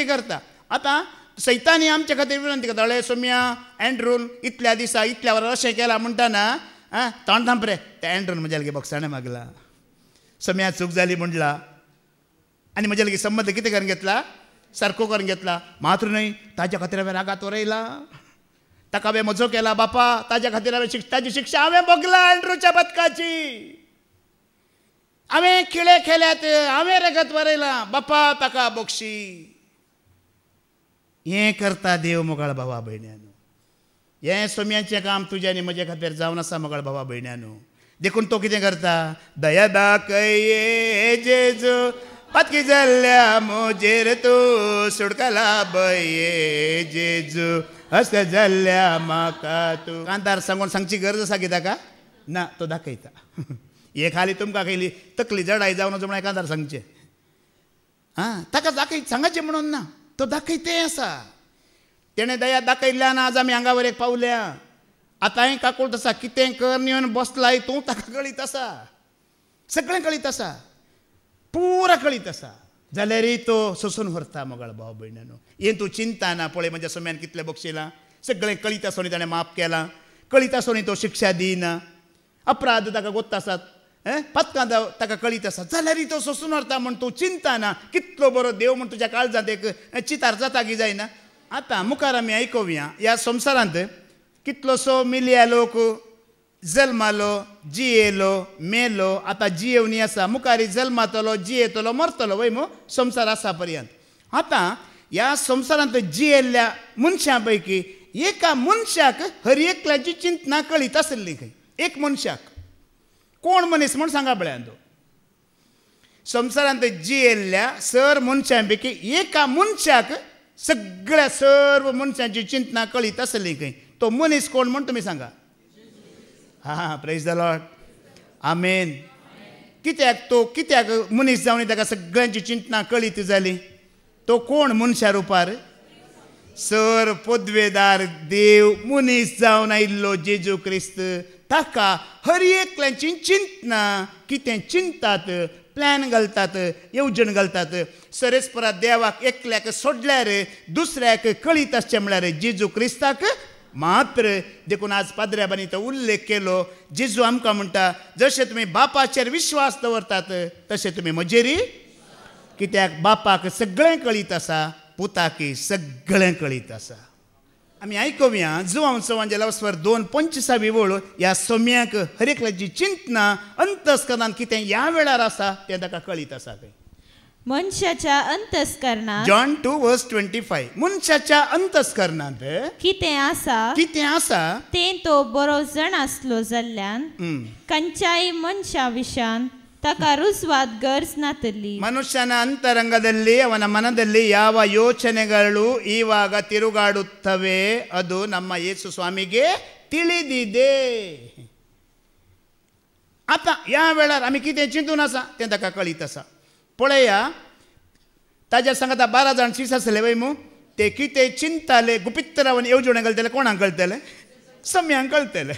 करता. आतां सैतानी आमचे खातीर विनंती करता. हळे सोम्या एंड्रून इतल्या दिसा इतल्या वरां अशें केलां म्हणटाना तोंड थांपरे त्या एंड्रून म्हज्या लागीं बक्षाणें मागला. सोम्या चूक जाली म्हणला आनी म्हज्या लागीं संबंद कितें करून घेतला, सारको करून घेतला. मात्र न्हय, ताज्या खातीर हांवें रागात वरयला, ताका हांवें मजो केला. बापा ताज्या खातीर हांवें ताजी शिक्षा हांवें भोगला. एंड्रूच्या बदकाची हांवें खिळे केल्यात, हांवें रगत वरयला. बापा ताका बक्षी. हें करता देव मोगाळ भावा भयण्यानो. हें सोम्याचें काम तुज्या आनी म्हजे खातीर जावन आसा मोगाळ भावा भयण्यानो. देखून तो कितें करता, दया दाखय जेजू पातकी जाल्ल्या म्हजेर तूं सुडकला बये जेजू हस्त जाल्ल्या म्हाका तूं. कांतार सांगून सांगची गरज आसा कित्याक ना, तो दाखयता. हे खाली तुमकां खंयली तकली जडाय जावन वचो म्हण कांतार सांगचें. ताका दाखय सांगाचें म्हणून ना, तो दाखयतें आसा. तेणें दया दाखयल्यान आज आमी हांगा वर एक पावल्या. आतांय काकूळट आसा, कितें कर येवन बसलाय तूं, ताका कळीत आसा, सगळें कळीत आसा, पुरा कळीत आसा. जाल्यारय तो सोसून व्हरता मोगाळ भाव भयण्यानो. हें तूं चिंता ना. पळय म्हज्या सोम्यान कितलें बक्षिलां, सगळें कळीत आसून ताणें माफ केलां. कळीत आसुनी तो शिक्षा दिना, अपराध ताका गोत्ता आसात, पथकां ताका कळीत आसा, जाल्यार तो सोंसून व्हरता म्हण तूं चिंता ना. कितलो बरो देव म्हण तुज्या काळजांत एक चितार जाता की जायना. आतां मुखार आमी आयकुया, ह्या संवसारांत कितलोसो मिलिया लोक जल्मालो, जियेलो, मेलो, आतां जियेवनी आसा, मुखारी जल्मातलो, जियेतलो, मरतलो वय मो संवसार आसा पर्यंत. आतां ह्या संवसारांत जियेल्ल्या मनशां पैकी एका मनशाक हर एकल्याची चिंतना कळीत आसली खंय. एक मनशाक कोण मनीस म्हण सांगा पळयात. संवसारांत जियेल्ल्या सर मनशां पैकी एका मनशाक सगळ्या सर्व मनशांची चिंतना कळीत आसली खंय. तो मनीस कोण म्हण तुमी सांगा. हा, प्रेज द लॉर्ड, आमेन. कित्याक मनीस जावन ताका सगळ्यांची चिंतना कळीत जाली. तो कोण मनशा रुपार? सर पदवेदार देव मनीस जावन आयिल्लो जेजू क्रिस्त. ताका हर एकल्याची चिंतना कितें चिंतात, प्लॅन घालतात, येवजण घालतात. सरस्परा देवाक एकल्याक सोडल्यार दुसऱ्याक कळीत आसचें म्हळ्यार जेजू क्रिस्ताक मात्र. देखून आज पाद्र्याबांनी तो उल्लेख केलो. जेजू आमकां म्हणटा, जशें तुमी बापाचेर विश्वास दवरतात तशें तुमी म्हजेरी. कित्याक बापाक सगळें कळीत आसा, पुताकी सगळें कळीत आसा. आमी आयकुया जुवांव 2:25 वळ. ह्या सोम्याक हर एकल्याची चिंतना अंतस्करणांत कितें ह्या वेळार आसा तें ताका कळीत आसा खंय. मनशाच्या अंतस्करणांत, जॉन 2:25, मनशाच्या अंतस्करणांत कितें आसा तें तो बरो जण आसलो जाल्ल्यान खंयच्याय मनशा विशान ताका रुजवात गरज नातली. ಮನುಷ್ಯನ ಅಂತರಂಗದಲ್ಲಿ ಅವನ ಮನದಲ್ಲಿ ಯಾವ ಯೋಚನೆಗಳು ಇವಾಗ ತಿರುಗಾಡುತ್ತವೆ ಅದು ನಮ್ಮ ಯೇಸು ಸ್ವಾಮಿಗೆ ತಿಳಿದಿದೆ. आता ह्या वेळार आमी कितें चिंतून आसा तें ताका कळीत आसा. पळया, ताज्या सांगाता 12 जाण शिश आसले वय मू. ते कितें चिंताले, गुपित्त रावन येवजण घालतले, कोणाक कळटले? सम्यांक कळटले.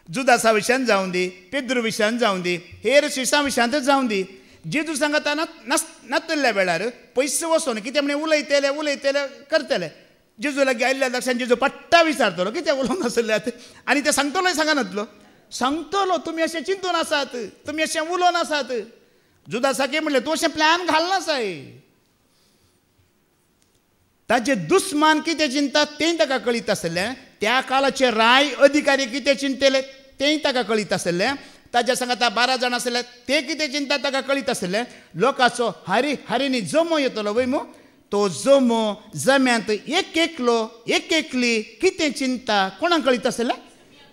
जुदासा विशयान जावं दी, पेद्रू विशयान जावं दी, हेर शिशां विशयांतच जावं दी. जेजू सांगता नासतल्या वेळार पयस वचून कितें म्हणे उलयतले करतले. जेजू लागीं आयिल्ल्या लक्षान जेजू पट्टा विचारतलो कितें उलोवंक नासल्यात. आनी ते सांगतलोय सांगनातलो. सांगतलो तुमी अशें चिंतून आसात, तुमी अशें उलोवन आसात. जुदासाक म्हणलें तूं अशें प्लॅन घालनासाय. ताचे दुस्मान कितें चिंतात तें ताका कळीत आसलें. त्या काळाचे राय अधिकारी कितें चिंतले तें ताका कळीत आसलें. ताज्या सांगाता 12 जाण आसले ते कितें चिंतात ताका कळीत आसलें. लोकांचो हारीनी जमो येतलो वय मू. तो जमो जम्यांत एक एकली कितें चिंता कोणाक कळीत आसलें?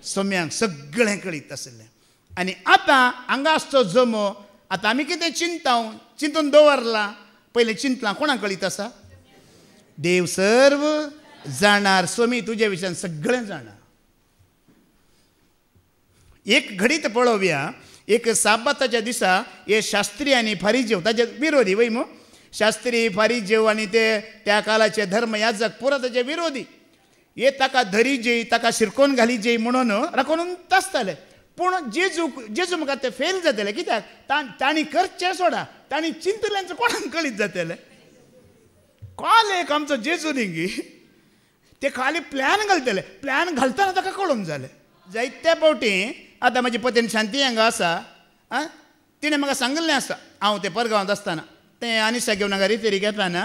सोम्यांक सगळें कळीत आसलें. आनी आतां हांगा आसचो जमो, आतां आमी कितें चिंतून दवरलां, पयलीं चिंतलां कोणाक कळीत आसा? देव सर्व जाणार. सोमी तुजे विशयान सगळें जाणा. एक घडीत पळोवया. एक साबाताच्या दिसा हे शास्त्री आनी फारिजेव ताचे विरोधी वय मू. शास्त्री फारिजेव आनी ते त्या काळाचे धर्म याजक पुरा ताचे विरोधी. हे ताका धरी जेय, ताका शिरकोन घाली जेय म्हणून राखून आसताले. पूण जेजू म्हाका ते फेल जातले. कित्याक तांणी करचें सोडा, तांणी चिंतल्यांचो कोणाक कळीत जातलें? एक आमचो जेजू न्ही ते खाली प्लॅन घालतले. प्लॅन घालतना ताका कळून जालें. जायत्या फावटी आतां म्हाजी पत्नी शांती हांगा आसा, तिणें म्हाका सांगलें आसा. हांव ते परगांवांत आसतना तें आनिशा घेवन हांगा रितेरी घेताना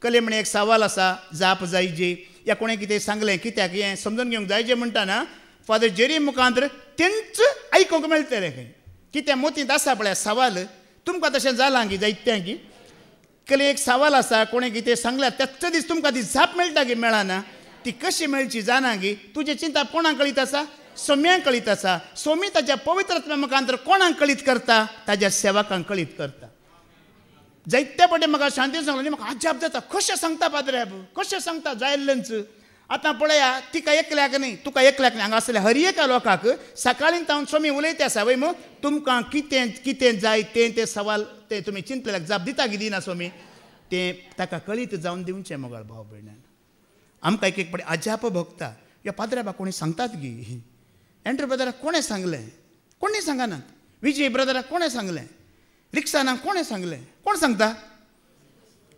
कले म्हणे एक सवाल आसा, जाप जायजी या कोणें कितें सांगलें, कित्याक हें समजून घेवंक जायजें म्हणटाना फादर जेरी मुखांतर तेंच आयकूंक मेळटलें खंय. कितें मोतींत आसा पळय सवाल. तुमकां तशें जालां की जायत्यांक कले एक सवाल आसा, कोणें कितें सांगल्यार तेच दीस तुमकां ती जाप मेळटा की मेळना. ती कशी मेळची जाणा गी. तुजी चिंता कोणाक कळीत आसा? सोम्यांक कळीत आसा. सोमी ताच्या पवित्र मुखांतर कोणाक कळीत करता? ताज्या सेवकांक कळीत करता. जायत्या फावटी म्हाका शांती सांगली, म्हाका अजाप जाता. कशें सांगता पाद्र्याब, कशें सांगता जायल्ल्यांच. आतां पळया, तिका एकल्याक न्ही, तुका एकल्याक न्ही, हांगा आसल्या हर एका लोकांक सकाळीं तावन सोमी उलयता आसा वय मू. तुमकां कितें जाय ते सवाल ते तुमी चिंतल्याक जाप दिता की दिना सोमी, तें ताका कळीत जावन दिवचें मोगाळ भाव भयणान. आमकां एक फावटी अजाप भोगता. ह्या पाद्र्याबा कोणी सांगतात गी. एंड्रू ब्रदराक कोणें सांगलें? कोणी सांगनात. विजय ब्रदराक कोणें सांगलें? रिक्सानाक कोणें सांगलें? कोण सांगता?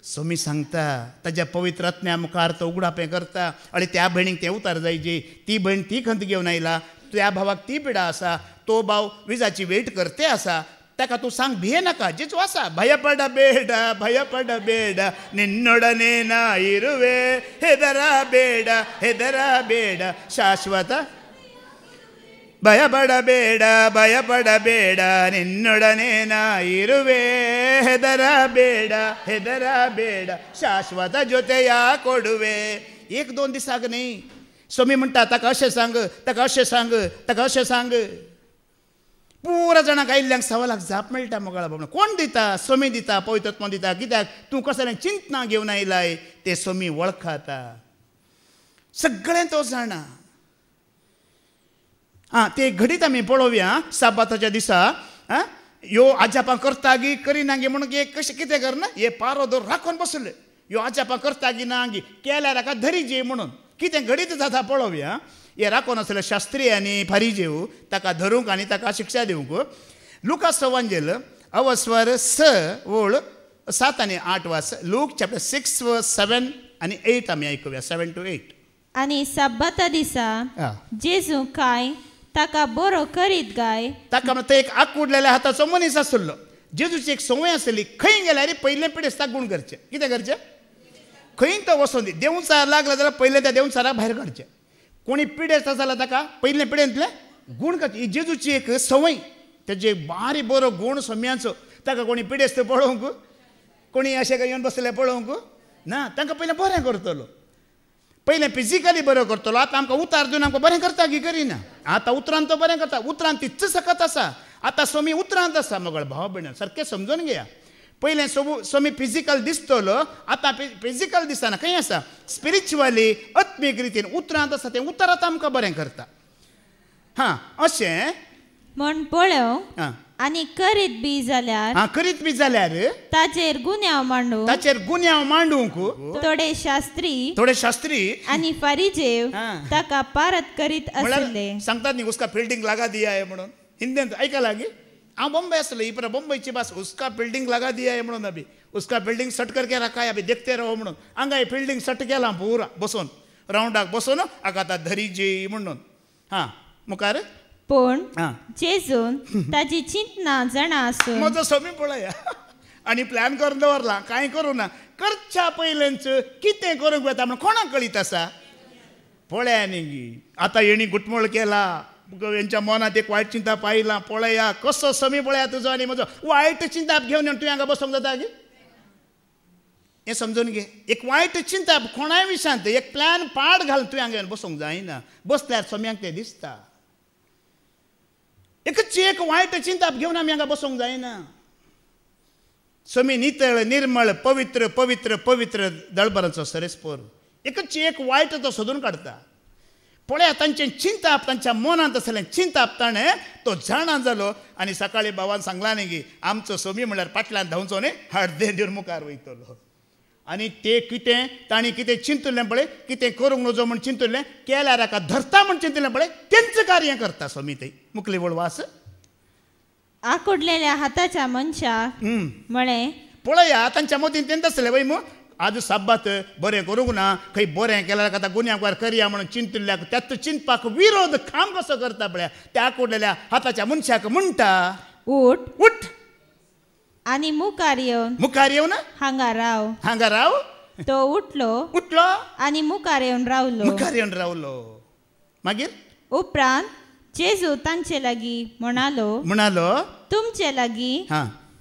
सोमी सांगता ताच्या पवित्र आत्म्या मुखार तो उगडापें करता आनी त्या भयणीक तें उतार जायची. ती भयण ती खंत घेवन आयला, त्या भावाक ती पिडा आसा, तो भाव विजाची वेट करते आसा. ताका तूं सांग भिये नाका, जेचू आसा ಭಯಪಡ ಬೇಡ ನಿನ್ನೊಡನೆ ನಾ ಇರುವೆ, ಹೆದರಬೇಡ ಶಾಶ್ವತ. ಭಯಪಡಬೇಡ ನಿನ್ನೊಡನೆ ನಾ ಇರುವೆ, ಹೆದರಬೇಡ ಶಾಶ್ವತ ಜೊತೆಯ ಕೊಡುವೆ. 1-2 दिसाक न्ही. स्वामी म्हणटा ताका अशें सांग. पुरा जाणांक आयिल्ल्यांक सवालाक जाप मेळटा मोगाळा बाबा. कोण दिता? स्वामी दिता, पवित्रात्मा दिता. कित्याक तूं कसलें चिंतना घेवन आयलाय ते स्वामी वळखाता, सगळें तो जाणा. ते घडीत आमी पळोवया. साबाताच्या दिसा ह्यो आजापां करता गी करिना गे म्हणून कशें कितें करना, हे पारो दवर राखून बसले. ह्यो आजापां करता गी ना गी केल्यार हाका धरी जे म्हणून कितें घडीत जाता पळोवया. हे राखून आसले शास्त्री आनी फारिजेव ताका धरूंक आनी ताका शिक्षा दिवंक. लुकास एवांजेल अवस्वर 6:7 आनी 8 वाच. लूक चॅप्टर 6:7 आनी 8 आमी आयकुया. 7 to 8. आनी साबाता दिसा जेजू काय ताका बरो करीत गाय. ताका तो एक आंकुडलेल्या हाताचो मनीस आसलो. जेजूची एक संवय आसली, खंय गेल्यार पयले पिडेस ताका गुण करचें. कितें करचें? खंय तो वचून दी. देंवचार लागला जाल्यार पयले त्या देंवचाराक भायर काडचें. कोणी पिडेस्त जाल्यार ताका पयले पिडेंतले गूण करचे. ही जेजूची एक संवय. तेजे बारी बरो गूण सम्याचो. ताका कोणी पिडेस्त पळोवंक, कोणी अशें येवन बसले पळोवंक ना. तांकां पयलें बरें करतलो, पयलें फिजिकली बरो करतलो. आतां आमकां उतार दिवन आमकां बरें करता की करिना. आतां उतरांत तो बरें करता. उतरांत तिच्च सकत आसा. आतां स्वामी उतरांत आसा. मोगळ भाव भयण सारकें समजून घेया. पयलें स्वामी फिजिकल दिसतलो, आतां फिजिकल दिसना. खंय आसा? स्पिरिच्युअली आत्मीक रितीन उतरांत आसा. तें उतरांत आमकां बरें करता. अशें म्हण पळय. आनी करीत बी जाल्यार ताचेर गुन्यांव मांडूंक थोडे शास्त्री आनी फारिजेव ताका पारत करीत आसले. सांगतात न्ही उसका फील्डिंग लगा दिया है म्हणून. हिंदींत ऐका लागी. हांव बॉम्बे आसलो. ही पळय बॉम्बेची भास. उसका फील्डिंग लगा दिया है म्हणून अभी उसका फील्डिंग सट करके रखा है, अभी देखते रहो म्हणून. हांगा फील्डिंग सट केला पुरा बसून राउंडाक बसून हाका आतां धरी जी म्हणून. मुखार पूण जेजून ताची चिंतना जाणा आसून म्हजो स्वामी पळया आनी प्लॅन करून दवरला. कांय करूं ना. करच्या पयलेंच कितें करूंक वता म्हण कोणाक कळीत आसा? पळया न्ही. आतां हेणी गुटमूळ केला, हेंच्या मनात एक वायट चिंता पायला. पळया कसो स्वामी पळया तुजो आनी म्हजो. वायट चिंता घेवन तुवें हांगा बसूंक जाता गे? हें समजून घे. एक वायट चिंता कोणाय विशांत एक प्लॅन पाड घालून तुवें हांगा बसूंक जायना. बसल्यार स्वाम्यांक तें दिसता. एकच एक वायट चिंता घेवन आमी हांगा बसूंक जायना. स्वामी नितळ निर्मळ पवित्र पवित्र पवित्र दळबराचो सरेस्पोर. एकच एक वायट तो सोदून काडटा. पळया तांचें चिंताप तांच्या मनांत आसलें चिंताप ताणें तो जाणा जालो. आनी सकाळीं भावान सांगला न्ही की आमचो स्वामी म्हणल्यार फाटल्यान धांवचो न्ही हाडदे दिवन मुखार वयतलो. आनी ते कितें तांणी कितें चिंतलें पळय, कितें करूंक नजो म्हण चिंतलें, केल्यार हाका धरता म्हण चिंतलें पळय, तेंच कार्य करता स्वामी. थंय मुखली वळवास. आकुडलेल्या हाताच्या मनशाक म्हळें पळया तांच्या मतीन तेंच आसलें वय मू. आज साबात बरें करूंक ना, खंय बरें केल्यार आतां गुन्यांवकार करया म्हणून चिंतल्याक त्याच चिंतपाक विरोध काम कसो करता पळया. त्या आकुडलेल्या हाताच्या मनशाक म्हणटा उठ उठ आनी मुखार येवन हांगा राव. तो उठलो आनी मुखार येवन रावलो. मागीर उपरांत जेजू तांचे लागीं म्हणालो तुमचे लागीं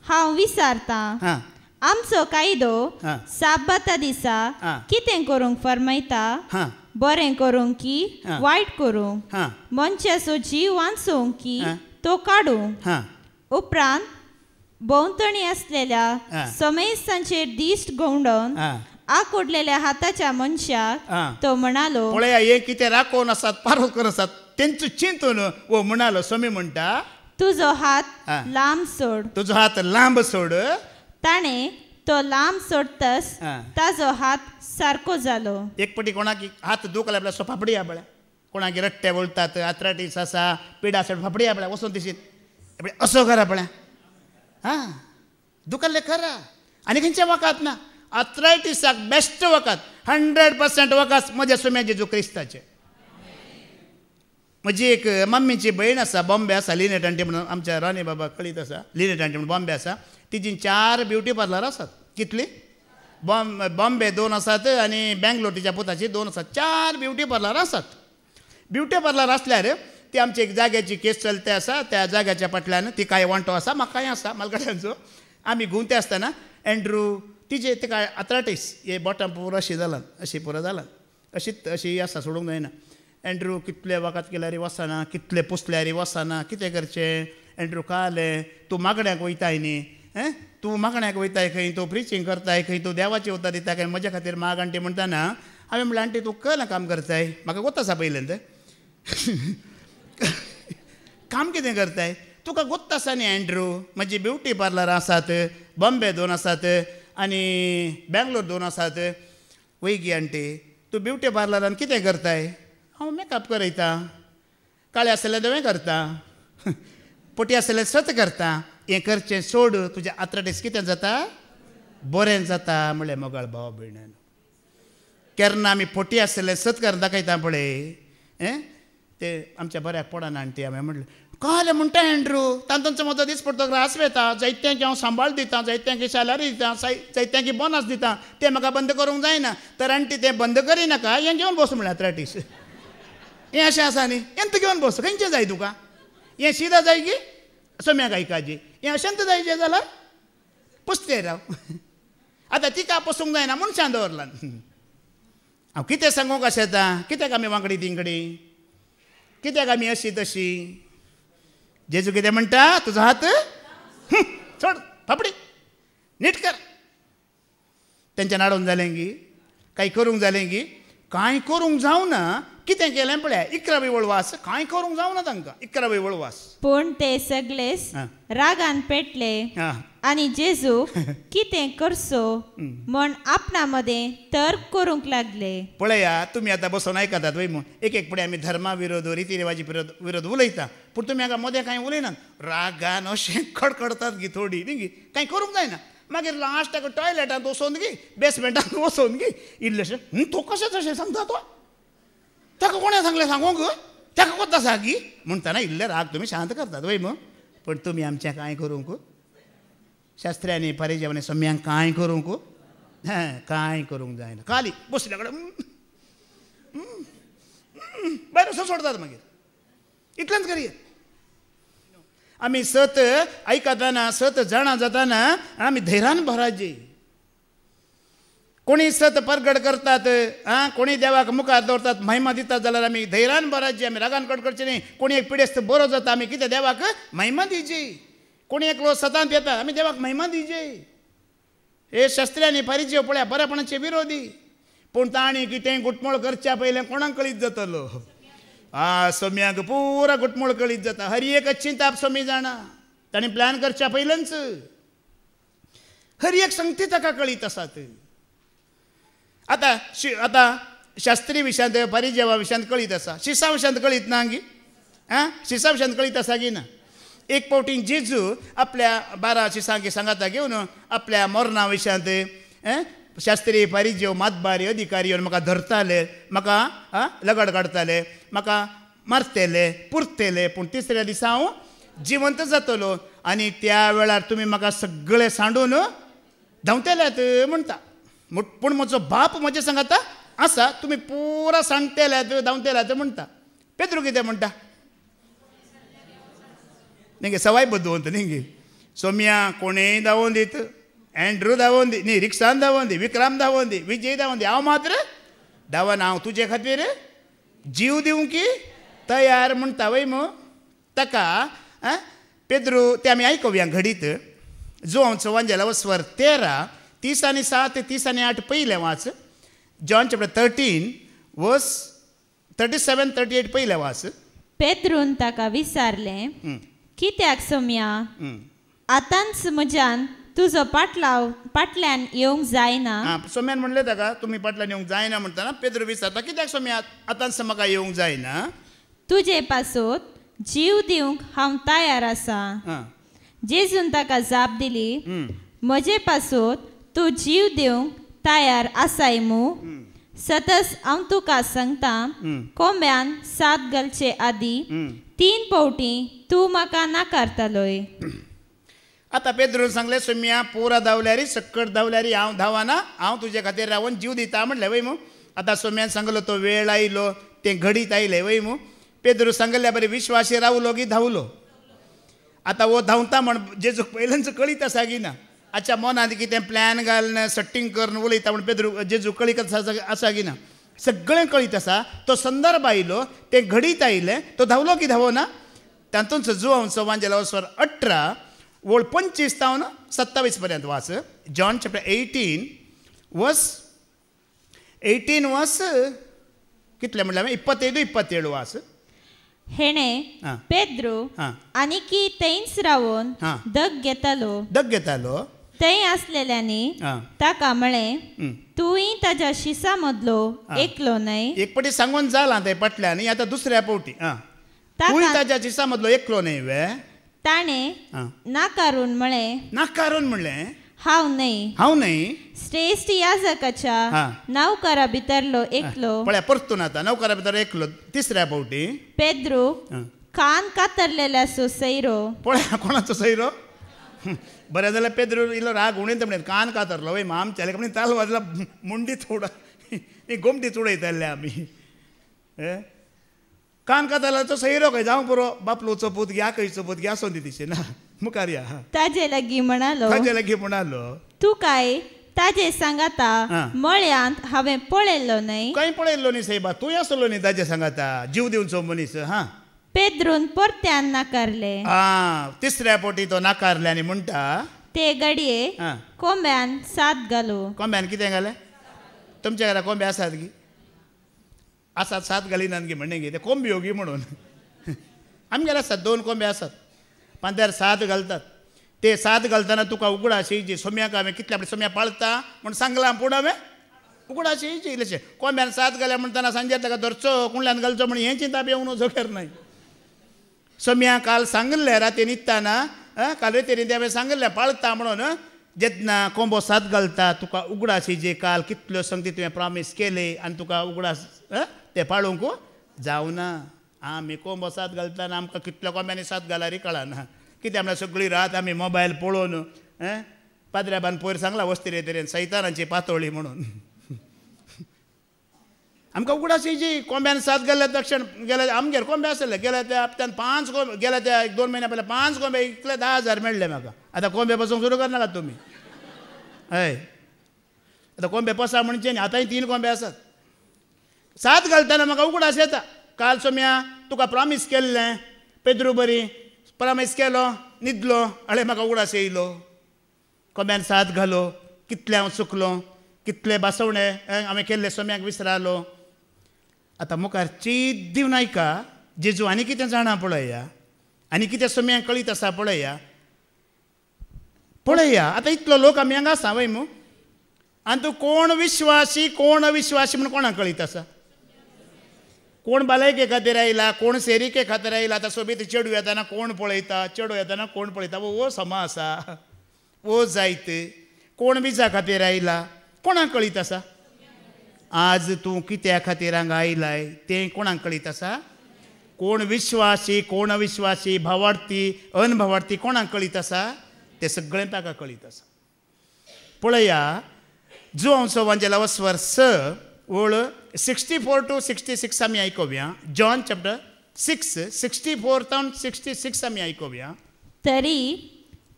हांव विचारतां, आमचो कायदो साबाता दिसा कितें करूंक फरमायता? बरें करूंक की वायट करूंक? मनशाचो जीव वाचोवंक की तो काडूंक? उपरांत भोंवतणी आसलेल्या समेस्तांचेर दिश्ट घोंवडोन आकुडलेल्या हाताच्या मनशाक तो म्हणालो. पळया हे कितें राखोवन आसात पारो करून आसात तेंचो चिंतून वो म्हणालो. स्वामी म्हणटा तुजो हात लांब सोड. ताणें तो लांब सोडतस ताजो हात सारको जालो. एक पटी कोणाक हात दुखला आपल्या फाफडी आपल्या कोणाक रट्टे वळतात, आथरायटीस आसा, पिडा आसा, फाफडी आपल्या वचून दिशीत असो करा आपल्या. दुखल्ले खरा आनी खंयच्या वकात ना. आर्थरायटिसाक बेस्ट वखद 100% वखद म्हज्या सोम्या जेजू क्रिस्ताचे. म्हजी एक मम्मीची भयण आसा, बॉम्बे आसा, लिनेट आंटी म्हणून, आमच्या राणी बाबा कळीत आसा, लिनेट आंटी म्हणून बॉम्बे आसा. तिची 4 ब्युटी पार्लर आसात. कितली? बॉम्बे 2 आसात आनी बँगलोर तिच्या पुताची 2 आसात. 4 ब्युटी पार्लर आसात. ब्युटी पार्लर आसल्यार ती आमची एक जाग्याची केस चलते आसा. त्या जाग्याच्या फाटल्यान ती काय वांटो आसा, म्हाकाय आसा मालगड्यांचो. आमी घुंवते आसतना एंड्रू तिचे तिका आर्थरायटीस हे बोटां पुरो अशी जालां, अशी पुरो जालां, अशी आसा, सोडूंक जायना. एंड्रू कितले वखद केल्यार वचना, कितले पुसल्यार वचना, कितें करचें. एंड्रू कालें तूं मागण्याक वयताय न्ही, तूं मागण्याक वयताय खंय, तूं प्रिचींग करताय खंय, तूं देवाची उतर दिता खंय, म्हज्या खातीर माग आंटी म्हणटाना हांवें म्हणलें आंटी तूं कसलें काम करताय, म्हाका गोत आसा पयलें तें काम कितें करताय, तुका गोत्त आसा न्ही एंड्रू, म्हजी ब्युटी पार्लर आसात, बॉम्बे 2 आसात आनी बँगलोर 2 आसात. वय गी आंटी, तूं ब्युटी पार्लरान कितें करताय. हांव मेकअप करयता, काळें आसलें धवें करता, पोटी आसलें सत करता. हें करचें सोड, तुजें आर्थरायटीस कितें जाता, बरें जाता. म्हणलें मोगाळ भाव भयणान, केन्ना आमी पोटी आसलें सत करून दाखयता पळय, ते आमच्या बऱ्याक पडना आंटी. हांवें म्हणलें कळ्ळें म्हणटा एंड्रू, तांचो म्हजो दीस पडटो रास वेता, जायत्यांक हांव सांबाळ दिता, जायत्यांक सॅलरी दिता, जायत्यांक बोनस दिता, तें म्हाका बंद करूंक जायना. तर आंटी तें बंद करिनाका, हें घेवन बस म्हणलें आर्थरायटीस. हें अशें आसा न्ही, हें घेवन बस, खंयचें जाय तुका, हें सिदा जाय की सोम्या गायकाजी, हें अशेंत जाय जें जाल्यार पुसते राव. आतां तिका पसूंक जायना मनशान दवरलां. हांव कितें सांगूंक अशें येता, कित्याक आमी वांगडी तिंगडी, कित्याक आमी अशी तशी. जेजू कितें म्हणटा, तुजो हात सोड, फापडी नीट कर. तेंच्यान हाडून जालें गी, कांय करूंक जालें गी, कांय करूंक जावना. कितें केलें पळय, 11वी वळवास, कांय करूंक जावना तांकां, 11वी वळवास. पूण ते सगळेच रागान पेटले आनी जेजू कितें करचो म्हण आपणा मदें तर्क करूंक लागले. पळया, तुमी आतां बसून आयकतात वय म्हूण एक फुडें आमी धर्मा विरोध, रिती रिवाजी विरोध उलयता, पूण तुमी हाका मदें कांय उलयनात. रागान अशें कडकडतात गी थोडी न्ही गी, कांय करूंक जायना. मागीर लास्टाक टॉयलेटांत वचोन गी, बेसमेंटांत वचोन गी, इल्लेशें तूं कशें तशें सांगता तो, ताका कोणें सांगलें सांगूंक, ताका कोता सागी म्हणटाना इल्ले राग तुमी शांत करतात वय म्हूण. पण तुमी आमचें कांय करूंक, शास्त्र्यांनी परिजेवांनी सम्यांक कांय करूंक, कांय करूंक जायना. खाली बसल्या कडेन भायर वचून सोडतात. मागीर इतलेंच करिया. आमी सत आयकतना, सत जाणा जाताना आमी धैर्यान भराजे. कोणी सत परगड करतात, कोणी देवाक मुखार दवरतात, महिमा दितात जाल्यार आमी धैर्यान भराजे. आमी रागान कडकडचे न्ही. कोणी एक पिडेस्त बरो जाता, आमी कितें देवाक महिमा दिजे. कोणी एक लोक सतांत येता, आमी देवाक महिमा दिजे. हे शास्त्र्यांनी फारीचे पळया बरेपणाचे विरोधी. पूण ताणी कितें गुटमूळ करच्या पयलें कोणाक कळीत जातलो. सोम्याक पुरा गुटमूळ कळीत जाता. हर एक चिंता सोमी जाणा. ताणी प्लॅन करच्या पयलेंच हर एक संगती ताका कळीत आसात. आतां शास्त्री विशयांत, परिजेवा विशयांत कळीत आसा, शिसा विशयांत कळीत ना गी. शिसा विशयांत कळीत आसा गी ना. एक फावटी जेजू आपल्या 12 शिसांकी सांगाता घेवन आपल्या मरणा विशयांत शास्त्री, परिजेव, मातबारी, अधिकारी येवन म्हाका धरताले, म्हाका लगड काडताले, म्हाका मारतेले, पुरतेले, पूण तिसऱ्या दिसा हांव जिवंत जातलो. आनी त्या वेळार तुमी म्हाका सगळे सांडून धांवतेल्यात म्हणटा. पूण म्हजो बाप म्हजे सांगाता आसा, तुमी पुरा सांडतेल्यात, धांवतेल्यात म्हणटा. पेद्रू कितें म्हणटा, न्ही सवाय बदवंत न्ही. सोम्या कोणेय धांवोन दीत, एंड्रू धांवोन दी न्ही, रिक्षान धांवोन दी, विक्रम धांवोन दी, विजय धांवोन दी, हांव मात्र धांवना. हांव तुजे खातीर जीव दिवंक तयार म्हणटा वय मो. ताका पेद्रू ते आमी आयकुया घडीत. जोआंचो वांजेलावस्वर 13, 30 आनी 7, 30 आनी 8 पयलें वाच. जॉन चॅप्टर 13 वर्स 37, 38 पयलें वाच. पेद्रून ताका विचारलें, कित्याक सोम्या, आतांच म्हज्यान तुजो फाटल्यान येवंक जायना. सोम्यान म्हणलें ताका तुमी फाटल्यान येवंक जायना म्हणटाना पेद्रू विचारता, कित्याक सोम्या आतांच म्हाका येवंक जायना. तुजे पासत जीव दिवंक हांव तयार आसा. जेजून ताका जाप दिली, म्हजे पासत तूं जीव दिवंक तयार आसाय मू सतस हांव तुका सांगता कोंब्यान सात घालचे आदी 3 फावटी तूं म्हाका नाकारतलोय. आता पेद्रून सांगले सोम्या पोरा धांवल्यारी सक्कट धांवल्यारी हांव धांवाना, हांव तुजे खातीर रावून जीव दिता म्हणले वय मू. आता सोम्यान सांगलो तो वेळ आयलो ते घडीत आयले वय मू. पेद्रू सांगल्या बरे विश्वासी रावलो की धांवलो. आता वो धांवता म्हण जेजू पयल्याच कळीत आसा की ना. अच्छा मनात कितें प्लॅन घालन सट्टींग करून उलयता म्हण पेद्रू जेजू कळीत आसा की ना. सगळें कळीत आसा. तो संदर्भ आयलो ते घडीत आयले तो धांवलो की धांवना. तातूंत जुवांचो वांजेलास्वर 18 वोळ 25 तावन 27 पर्यंत वाच. जॉन चॅप्टर 18 वर्स कितले म्हणल्यार 25-27 वाच. हेणे पेद्रू आनीकी थंयच रावून दग घेतालो. थंय आसलेल्यांनी ताका म्हळें तूंय ताज्या शिसा मदलो एकलो न्हय. एक पाटी सांगून जाला थंय पटल्यानी. आता दुसऱ्या पावटी तूंय ताज्या शिसा मदलो एकलो न्हय वे. ताणें नाकारून म्हणलें हांव न्हय श्रेष्ठ याजकाच्या नौकरा भितरलो एकलो. पळय परतून आता नौकरा भितर एकलो. तिसऱ्या पावटी पेद्रू कान कातरलेल्या सोयरो. पळय कोणाचो सोयरो. बरें जाल्यार पेद्रू इल्लो राग उणीत म्हणत कान कातरलो वय आमच्या म्हणे ताल वाजला मुंडी थोडा गोमटी उडयताले आमी. कान कातरलो सोयरो खंय जावं पुरो बापलो चपूत घ्या खंय चपूत घ्या सोंदी दिशे ना मुखार या. ताजे लागीं म्हणालो तूं काय ताजे सांगाता मळ्यांत हांवें पळयल्लो न्हय. खंय पळयल्लो न्ही सायबा तूंय आसलो न्ही ताजे सांगाता जीव दिवचो मनीस. पेद्रून परत्यान नाकारले. तिसऱ्या पोटी तो नाकारले आनी म्हणटा ते घडये कोंब्यान सात घालो. कोंब्यान कितें घाले. तुमच्या घरा कोंबे आसात गी. आसात सात घालिनात गी म्हणणे गे ते कोंब्यो गी म्हणून. आमगेर आसात 2 कोंबे आसात. पांत्यार 7 घालतात. ते 7 घालतना तुका उगडाशी येयची. सोम्याक हांवें कितल्या फावटी सोम्या पाळता म्हण सांगलां पूण हांवें उगडाशी येयची इल्लेशें. कोंब्यान 7 घाल्या म्हणटना सांजेर ताका धरचो कुंडल्यान घालचो म्हण हें चिंता येवं जोखेर न्हय. सोम्या काल सांगलें राती न्हिदताना काल रेते न्हिदे हांवें सांगलें पाळता म्हणून जेन्ना कोंबो 7 घालता तुका उगडाशी जे काल कितल्यो संगती तुवें प्रॉमीस केले आनी तुका उगडास ते पाळूंक जावना. आमी कोंबो 7 घालतना आमकां कितल्या कोंब्यांनी 7 घाल्यार कळना. कित्याक म्हळ्यार सगळी रात आमी मोबायल पळोवन पाद्र्याबान पयर सांगलां वस्ती तरेन सैतानाची पातोळी म्हणून. आमकां उगडास येयची. कोंब्यान 7 घाल्ल्या तक्षण गेल्या आमगेर कोंबे आसले गेल्या त्या हप्त्यान 5 कोंबे गेल्या त्या 1-2 म्हयन्या पयलीं 5 कोंबे इकले 10,000 मेळ्ळे म्हाका. आतां कोंबे पासूंक सुरू करनाकात तुमी. हय आतां कोंबे पसा म्हणचे न्ही. आतांय 3 कोंबे आसात. 7 घालतना म्हाका उगडास येता. काल सोम्या तुका प्रॉमीस केल्लें पेद्रू बरी प्रॉमीस केलो न्हिदलो हळे म्हाका उगडास येयलो. कोंब्यान 7 घालो. कितले हांव चुकलो. कितले बासवणे हांवें केल्ले सोम्याक विसरालो. आतां मुखार चीत दिवन आयका जेजू आनी कितें जाणा पळया. आनी कितें सोम्यांक कळीत आसा पळया. आतां इतलो लोक आमी हांगा आसा वय मू. आनी तूं कोण विश्वासी कोण अविश्वासी म्हण कोणाक कळीत आसा. कोण भलायके खातीर आयला कोण सेरिके खातीर आयला. आतां सोबीत चेडूं येताना कोण पळयता चेडो येताना कोण पळयता. वो समा आसा वो जायत. कोण विजा खातीर आयला कोणाक कळीत आसा. आज तूं कित्या खातीर हांगा आयलाय तें कोणाक कळीत आसा. कोण विश्वासी कोण अविश्वासी भावार्थी अनभावार्थी कोणाक कळीत आसा. तें सगळें ताका कळीत आसा. पळया जुवांचो वांजेलास्वर 6 वळ 64-66 आमी आयकोवया. जॉन चॅप्टर 6 64-66 आमी आयकोवया. तरी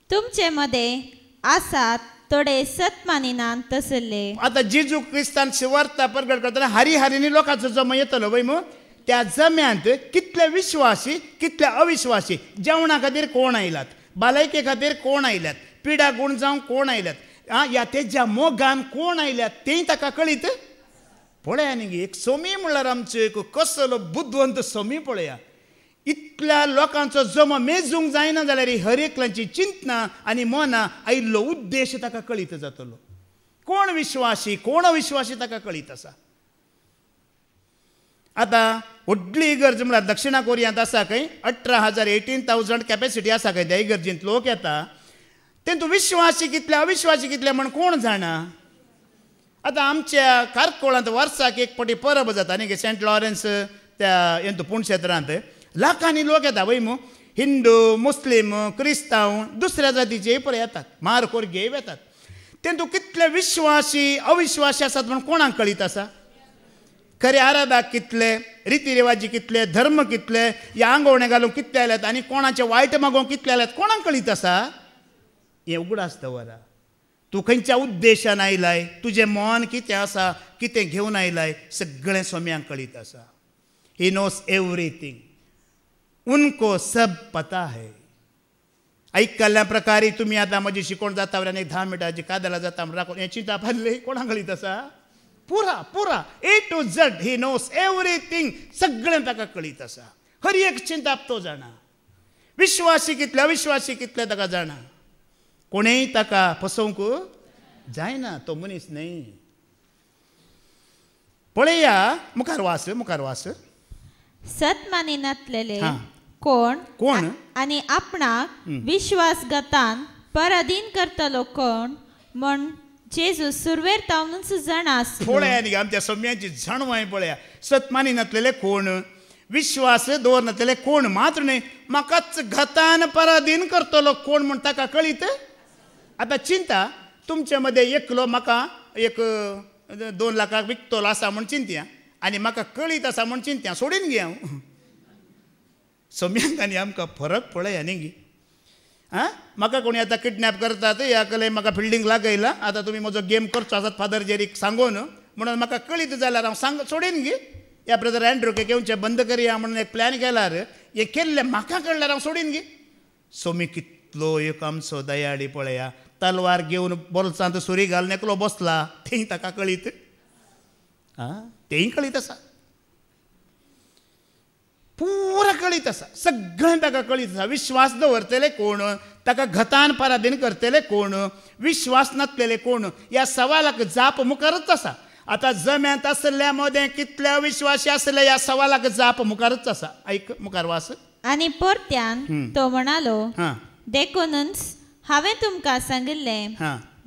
तुमचे मध्ये आसात थोडे सत्मानिनान तसले. आता जेजू क्रिस्तान शिवार्ता प्रगट करतना हरिहरीनी लोकांचो जमो येतलो वय मग. त्या जम्यांत कितले विश्वासी कितले अविश्वासी. जेवणा खातीर कोण आयलात भलायके खातीर कोण आयल्यात पिडा गुण जावं कोण आयल्यात या तेज्या मोगान कोण आयल्यात तें ताका कळीत. पळया न्ही एक सोमी म्हणल्यार आमचो एक कसलो बुद्धवंत सोमी पळया. इतल्या लोकांचो जमो मेजूंक जायना जाल्यार हर एकल्यांची चिंतना आनी मनां आयिल्लो उद्देश ताका कळीत जातलो. कोण विश्वासी कोण अविश्वासी ताका कळीत आसा. आतां व्हडली इगर्ज म्हळ्यार दक्षिणा कोरियांत आसा खंय 18,000 कॅपेसिटी आसा खंय त्या इगर्जींत लोक येता. तेतूंत विश्वासी कितले अविश्वासी कितले म्हण कोण जाणा. आतां आमच्या कारकोळांत वर्साक एक पावटी परब जाता न्ही सेंट लॉरेन्स त्या हेतू पुणक्षेत्रांत लाखांनी लोक येता वय मू हिंदू मुस्लीम क्रिस्तांव दुसऱ्या जातीचे पळय येतात मारकोरगे येतात तेतू कितले विश्वासी अविश्वासी आसात म्हण कोणाक कळीत आसा खरे आराधाक कितले रिती रिवाजी कितले धर्म कितले या आंगवणे घालूंक कितले आल्यात आनी कोणाचे वायट मागोवंक कितले आल्यात कोणाक कळीत आसा हें उगडास दवरा तूं खंयच्या उद्देशान आयलाय तुजें मन कितें आसा कितें घेवन आयलाय सगळें सोम्यांक कळीत आसा ही नोस एवरीथिंग उनको सब पता है ऐकल्ल्या प्रकारे तुम्ही आतां म्हजी शिकोवण जाता वयल्यान एक 10 मिनटांची कादलां जाता म्हण राखून हें चिंता पारली कोणाक कळीत आसा पुरा पुरा A to Z ही नोस एवरीथिंग सगळें ताका कळीत आसा हर एक चिंताप तो जाणा विश्वासी कितले अविश्वासी कितले ताका जाणा कोणेय ताका फसोवंक जायना तो मनीस न्ही पळया मुखार वास सत मानिनातलेले कोण कोण आनी आपणाक विश्वासघातान पराधीन करतलो कोण म्हण जेजू सुरवेर तावनूच जाणा पळया न्ही आमच्या सोम्यांची जाणवाय पळया सत मानिनातलेले कोण विश्वास दवरनातलेले कोण मात्र न्ही म्हाकाच घातान पराधीन करतलो कोण म्हण ताका कळीत आतां चिंता तुमचे मदें एकलो म्हाका एक 2 लाखाक विकतलो आसा म्हण चिंत्या आनी म्हाका कळीत आसा म्हण चिंत्या सोडीन गे हांव सोम्यांक आनी आमकां फरक पळया न्ही गे आं म्हाका कोणी आतां किडनॅप करतात ह्या कले म्हाका फिल्डींग लागयला आतां तुमी म्हजो गेम करचो आसात फादर जेरीक सांगून म्हणून म्हाका कळीत जाल्यार हांव सांग सोडीन गे ह्या ब्रदर एंड्रू के घेवचें बंद करया म्हणून एक प्लॅन केल्यार हें केल्लें म्हाका कळल्यार हांव सोडीन गे सोमी कितलो एक आमचो दयाळी पळया तलवार घेवन बोल्सांत सुरी घालून एकलो बसला तेंय ताका कळीत आं तेंय कळीत आसा पुरा कळीत आसा सगळें ताका कळीत आसा विश्वास दवरतले कोण ताका घतान पराधीन करतले कोण विश्वास नासलेले कोण ह्या सवालाक जाप मुखारच आसा आतां जम्यांत आसल्या मदें कितले अविश्वासी आसले ह्या सवालाक जाप मुखारच आसा ऐक मुखार वास आनी परत्यान तो म्हणालो देखूनच हांवें तुमकां सांगिल्लें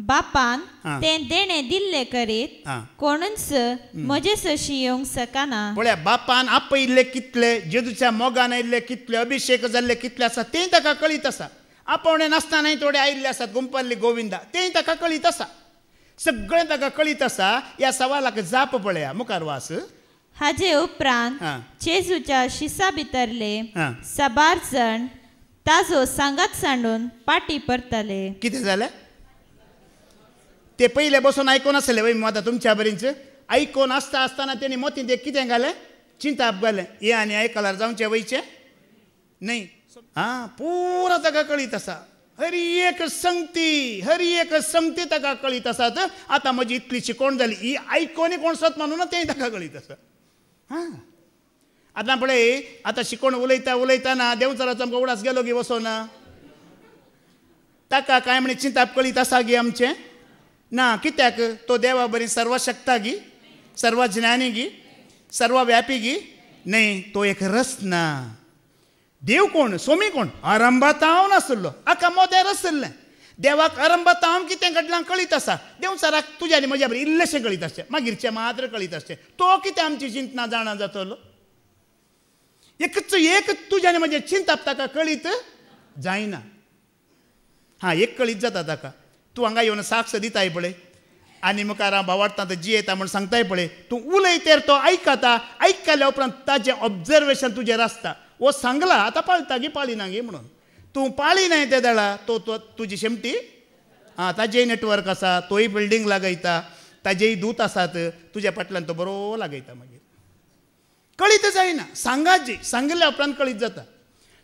बापान तें देणें दिल्लें करीत कोणूच म्हजे सशी येवंक शकना पळया बापान आपयिल्ले कितले जेजूच्या मोगान आयिल्ले कितले अभिशेक जाल्ले कितले आसा तें ताका कळीत आसा आपोवणे नासतानाय थोडे आयिल्ले आसात गुंपल्ली गोविंदा तें ताका कळीत आसा सगळें ताका कळीत आसा ह्या सवालाक जाप पळया मुखार वास हाजे उपरांत जेजूच्या शिसा भितरले 7 जण ताजो सांगात सांडून पाटी परतले कितें जालें ते पयले बसून आयकोन आसले वय आतां तुमच्या बरींच आयकोन आसता आसतना तेणी मोती ते कितें घालें चिंताप घालें हे आनी आयकल्यार जावचें वयचें न्ही पुरा ताका कळीत आसा हर एक संगती ताका कळीत आसात आतां म्हजी इतली शिकोवण जाली ही आयकोनी कोण सत मानून तें ताका कळीत आसा आतां पळय आतां शिकोवण उलयतना देंवचाराचो आमकां उडास गेलो गे वचोन ताका कांय म्हणे चिंताप कळीत आसा गे आमचें ना कित्याक तो देवा बरी सर्वशक्ता गी सर्व ज्ञानी गी सर्व व्यापी गी न्ही तो एक रस ना देव कोण सोमी कोण आरंभात हांव नासलो आका मोदेर आसलें देवाक आरंभात हांव कितें घडलां कळीत आसा देंवचाराक तुज्या आनी म्हज्या बरी इल्लेशें कळीत आसचें मागीरचें मात्र कळीत आसचें तो कितें आमची चिंतना जाणा जातलो एक तुज्या आनी म्हजें चिंताप ताका कळीत जायना एक कळीत जाता ताका तूं हांगा येवन साक्ष दिताय पळय आनी मुखार हांव भावार्थांत जियेता म्हूण सांगताय पळय तूं उलयतेर तो आयकता आयकल्या उपरांत ताजें ऑब्जर्वेशन तुजेर आसता वो सांगला आतां पाळटा गे पाळिना गे म्हणून तूं पाळी नाय त्या दाळा तो तुजी शेमटी ताजेय नेटवर्क आसा तोय बिल्डींग लागयता ताजेय दूत आसात तुज्या फाटल्यान तो बरो लागयता मागीर कळीत जायना सांगात जी सांगिल्ल्या उपरांत कळीत जाता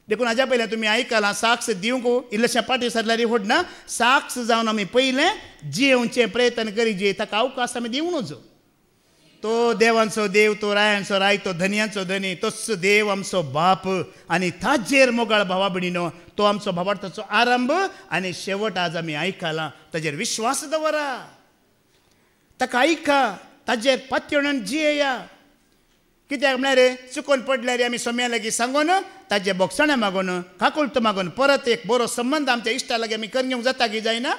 देखून हाज्या पयलें तुमी आयकलां साक्ष दिवंक इल्लेशें पाटी सरल्यार व्हड ना साक्ष जावन आमी पयलें जियेवचें प्रयत्न करी जे ताका अवकाश आमी दिवनूच तो देवांचो देव तो रायांचो राय तो धनयांचो धनी तोच देव आमचो बाप आनी ताजेर मोगाळ भावा भयणीनो तो आमचो भावार्थाचो आरंभ आनी शेवट आज आमी आयकलां ताजेर विश्वास दवरा ताका आयका ताजेर पातयेवन जियेया कित्याक म्हळ्यार चुकोवन पडल्यार आमी सोम्या लागीं सांगून ताजे बोगसणे मागून काकुळट मागून परत एक बरो संबंद आमच्या इश्टा लागीं आमी करून घेवंक जाता की जायना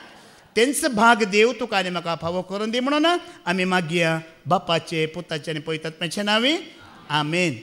तेंचो भाग देव तुका आनी म्हाका फावो करून दी म्हणून आमी मागया बापाचे पुताचे आनी पवित्र आत्म्याचे नांवी आमेन.